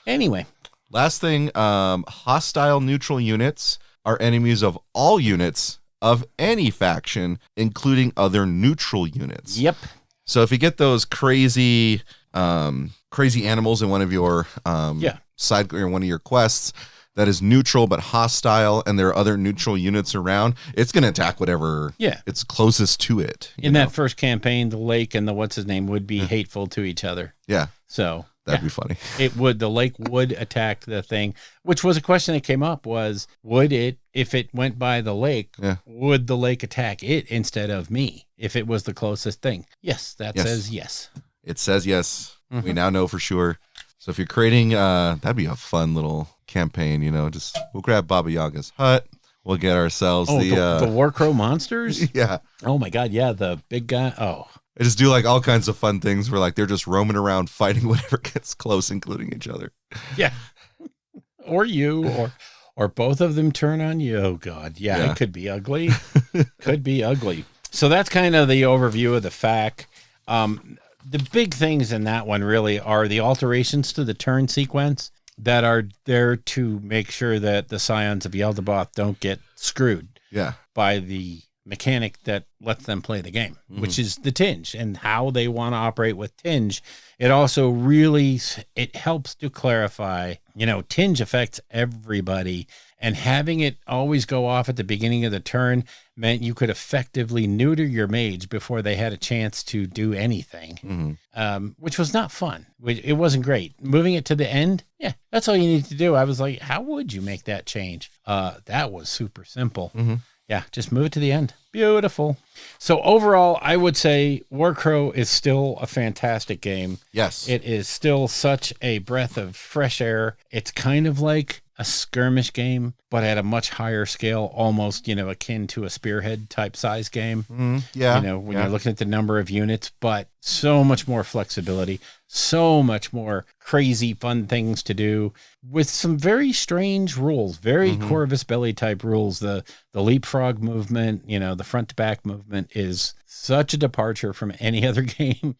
Anyway. Last thing, hostile neutral units are enemies of all units of any faction, including other neutral units. Yep. So if you get those crazy animals in one of your side or one of your quests, that is neutral but hostile, and there are other neutral units around, it's going to attack whatever it's closest to it. In that first campaign, the lake and the what's-his-name would be hateful to each other. Yeah. So that'd be funny. The lake would attack the thing, which was a question that came up was, if it went by the lake, would the lake attack it instead of me if it was the closest thing? Yes, says yes. It says yes. Mm-hmm. We now know for sure. So if you're creating, that'd be a fun little campaign, just we'll grab Baba Yaga's hut. We'll get ourselves the Warcrow monsters. Yeah. Oh my God. Yeah. The big guy. Oh, I just do like all kinds of fun things where like they're just roaming around fighting whatever gets close, including each other. Yeah. Or you, or both of them turn on you. Oh God. Yeah. It could be ugly. Could be ugly. So that's kind of the overview of the FAQ. The big things in that one really are the alterations to the turn sequence that are there to make sure that the Scions of Yaldabaoth don't get screwed by the mechanic that lets them play the game, which is the tinge and how they want to operate with tinge. It also really, it helps to clarify, tinge affects everybody, and having it always go off at the beginning of the turn meant you could effectively neuter your mage before they had a chance to do anything, which was not fun. It wasn't great. Moving it to the end, that's all you need to do. I was like, how would you make that change? That was super simple. Yeah, just move it to the end. Beautiful. So overall, I would say Warcrow is still a fantastic game. Yes. It is still such a breath of fresh air. It's kind of like a skirmish game, but at a much higher scale, almost, akin to a Spearhead type size game. When you're looking at the number of units, but so much more flexibility, so much more crazy fun things to do with some very strange rules, very Corvus Belli type rules. The leapfrog movement, the front to back movement is such a departure from any other game.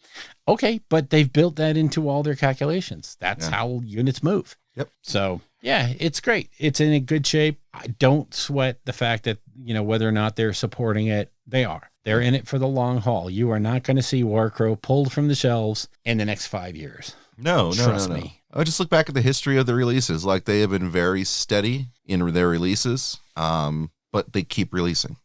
Okay, but they've built that into all their calculations. That's how units move. Yep. So yeah, it's great. It's in a good shape. I don't sweat the fact that, whether or not they're supporting it, they are. They're in it for the long haul. You are not going to see Warcrow pulled from the shelves in the next 5 years. No. Trust me. I just look back at the history of the releases. Like, they have been very steady in their releases, but they keep releasing.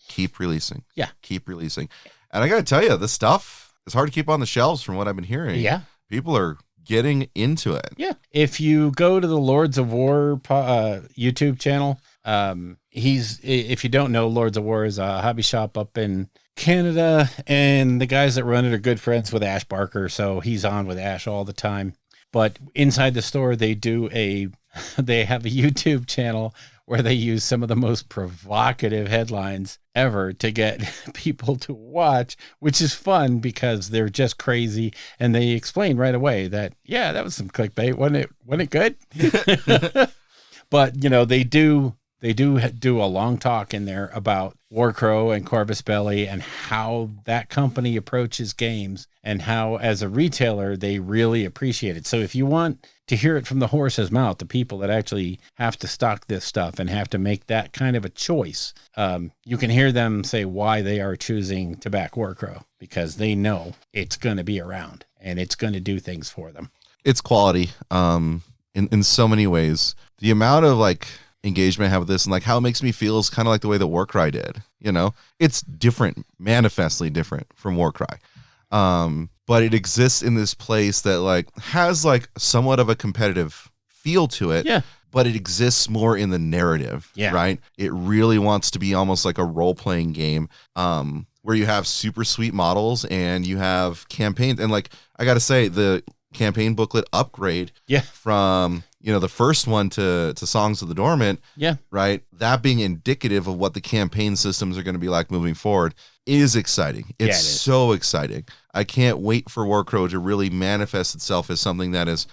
Yeah. Keep releasing. And I got to tell you, this stuff is hard to keep on the shelves from what I've been hearing. Yeah. People are getting into it. Yeah. If you go to the Lords of War YouTube channel, if you don't know, Lords of War is a hobby shop up in Canada, and the guys that run it are good friends with Ash Barker, so he's on with Ash all the time. But inside the store, they have a YouTube channel where they use some of the most provocative headlines ever to get people to watch, which is fun because they're just crazy. And they explain right away that, that was some clickbait. Wasn't it good? But, they do a long talk in there about Warcrow and Corvus Belli and how that company approaches games and how, as a retailer, they really appreciate it. So if you want to hear it from the horse's mouth, the people that actually have to stock this stuff and have to make that kind of a choice, you can hear them say why they are choosing to back Warcrow, because they know it's going to be around and it's going to do things for them. It's quality in so many ways. The amount of engagement I have with this and how it makes me feel is kind of like the way that Warcry did. It's different, manifestly different from Warcry. But it exists in this place that has somewhat of a competitive feel to it. Yeah. But it exists more in the narrative. Yeah. Right. It really wants to be almost like a role-playing game, where you have super sweet models and you have campaigns. And I got to say, the campaign booklet upgrade from the first one to Songs of the Dormant, right, that being indicative of what the campaign systems are going to be like moving forward is exciting. It's so exciting. I can't wait for Warcrow to really manifest itself as something that is,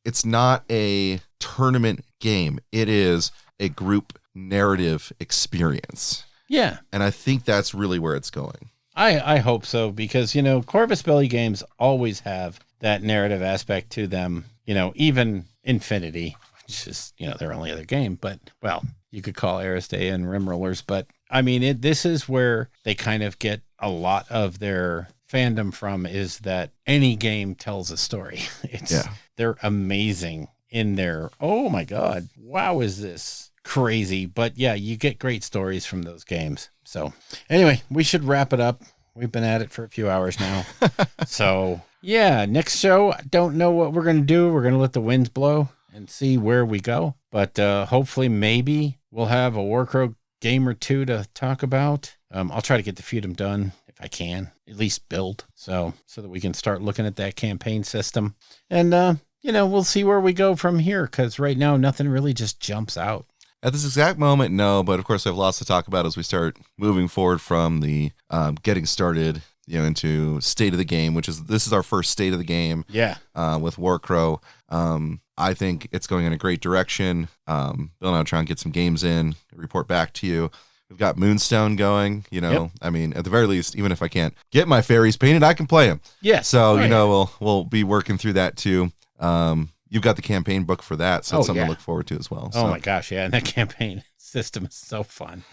it's not a tournament game, it is a group narrative experience. Yeah. And I think that's really where it's going. I hope so, because Corvus Belli games always have that narrative aspect to them. Even Infinity, which is, their only other game, but, well, you could call Aristea and Rim Rollers, but I mean, this is where they kind of get a lot of their fandom from, is that any game tells a story. They're amazing in there. Oh my God. Wow, is this crazy? But yeah, you get great stories from those games. So anyway, we should wrap it up. We've been at it for a few hours now. So yeah, next show, I don't know what we're going to do. We're going to let the winds blow and see where we go. But hopefully maybe we'll have a Warcrow game or two to talk about. I'll try to get the Feudum done if I can, at least build, so that we can start looking at that campaign system. And, we'll see where we go from here, because right now nothing really just jumps out. At this exact moment, no, but of course I have lots to talk about as we start moving forward from the getting started, into state of the game, this is our first state of the game. Yeah. With Warcrow. I think it's going in a great direction. Bill and I will try and get some games in, report back to you. We've got Moonstone going, Yep. I mean, at the very least, even if I can't get my fairies painted, I can play them. Yes. So, we'll be working through that too. You've got the campaign book for that, so it's something to look forward to as well. Oh my gosh, yeah, and that campaign system is so fun.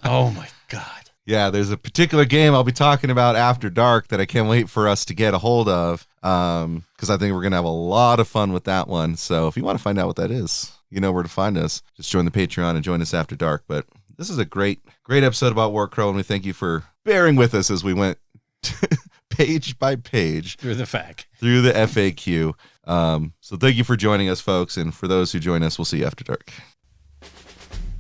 Oh my God. Yeah, there's a particular game I'll be talking about after dark that I can't wait for us to get a hold of, because I think we're going to have a lot of fun with that one. So if you want to find out what that is, you know where to find us. Just join the Patreon and join us after dark. But this is a great episode about Warcrow, and we thank you for bearing with us as we went page by page through the FAQ. So thank you for joining us, folks, and for those who join us, we'll see you after dark.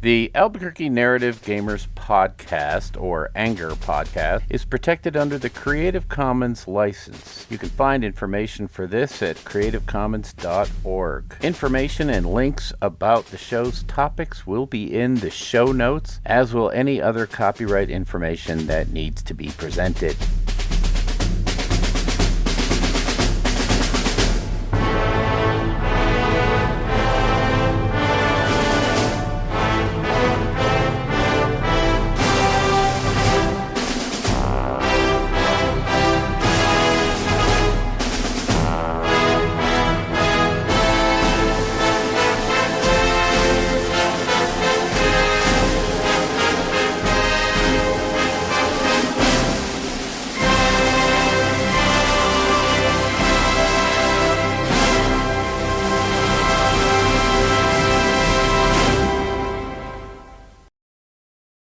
The Albuquerque Narrative Gamers Podcast, or Anger Podcast, is protected under the Creative Commons license. You can find information for this at creativecommons.org. Information and links about the show's topics will be in the show notes, as will any other copyright information that needs to be presented.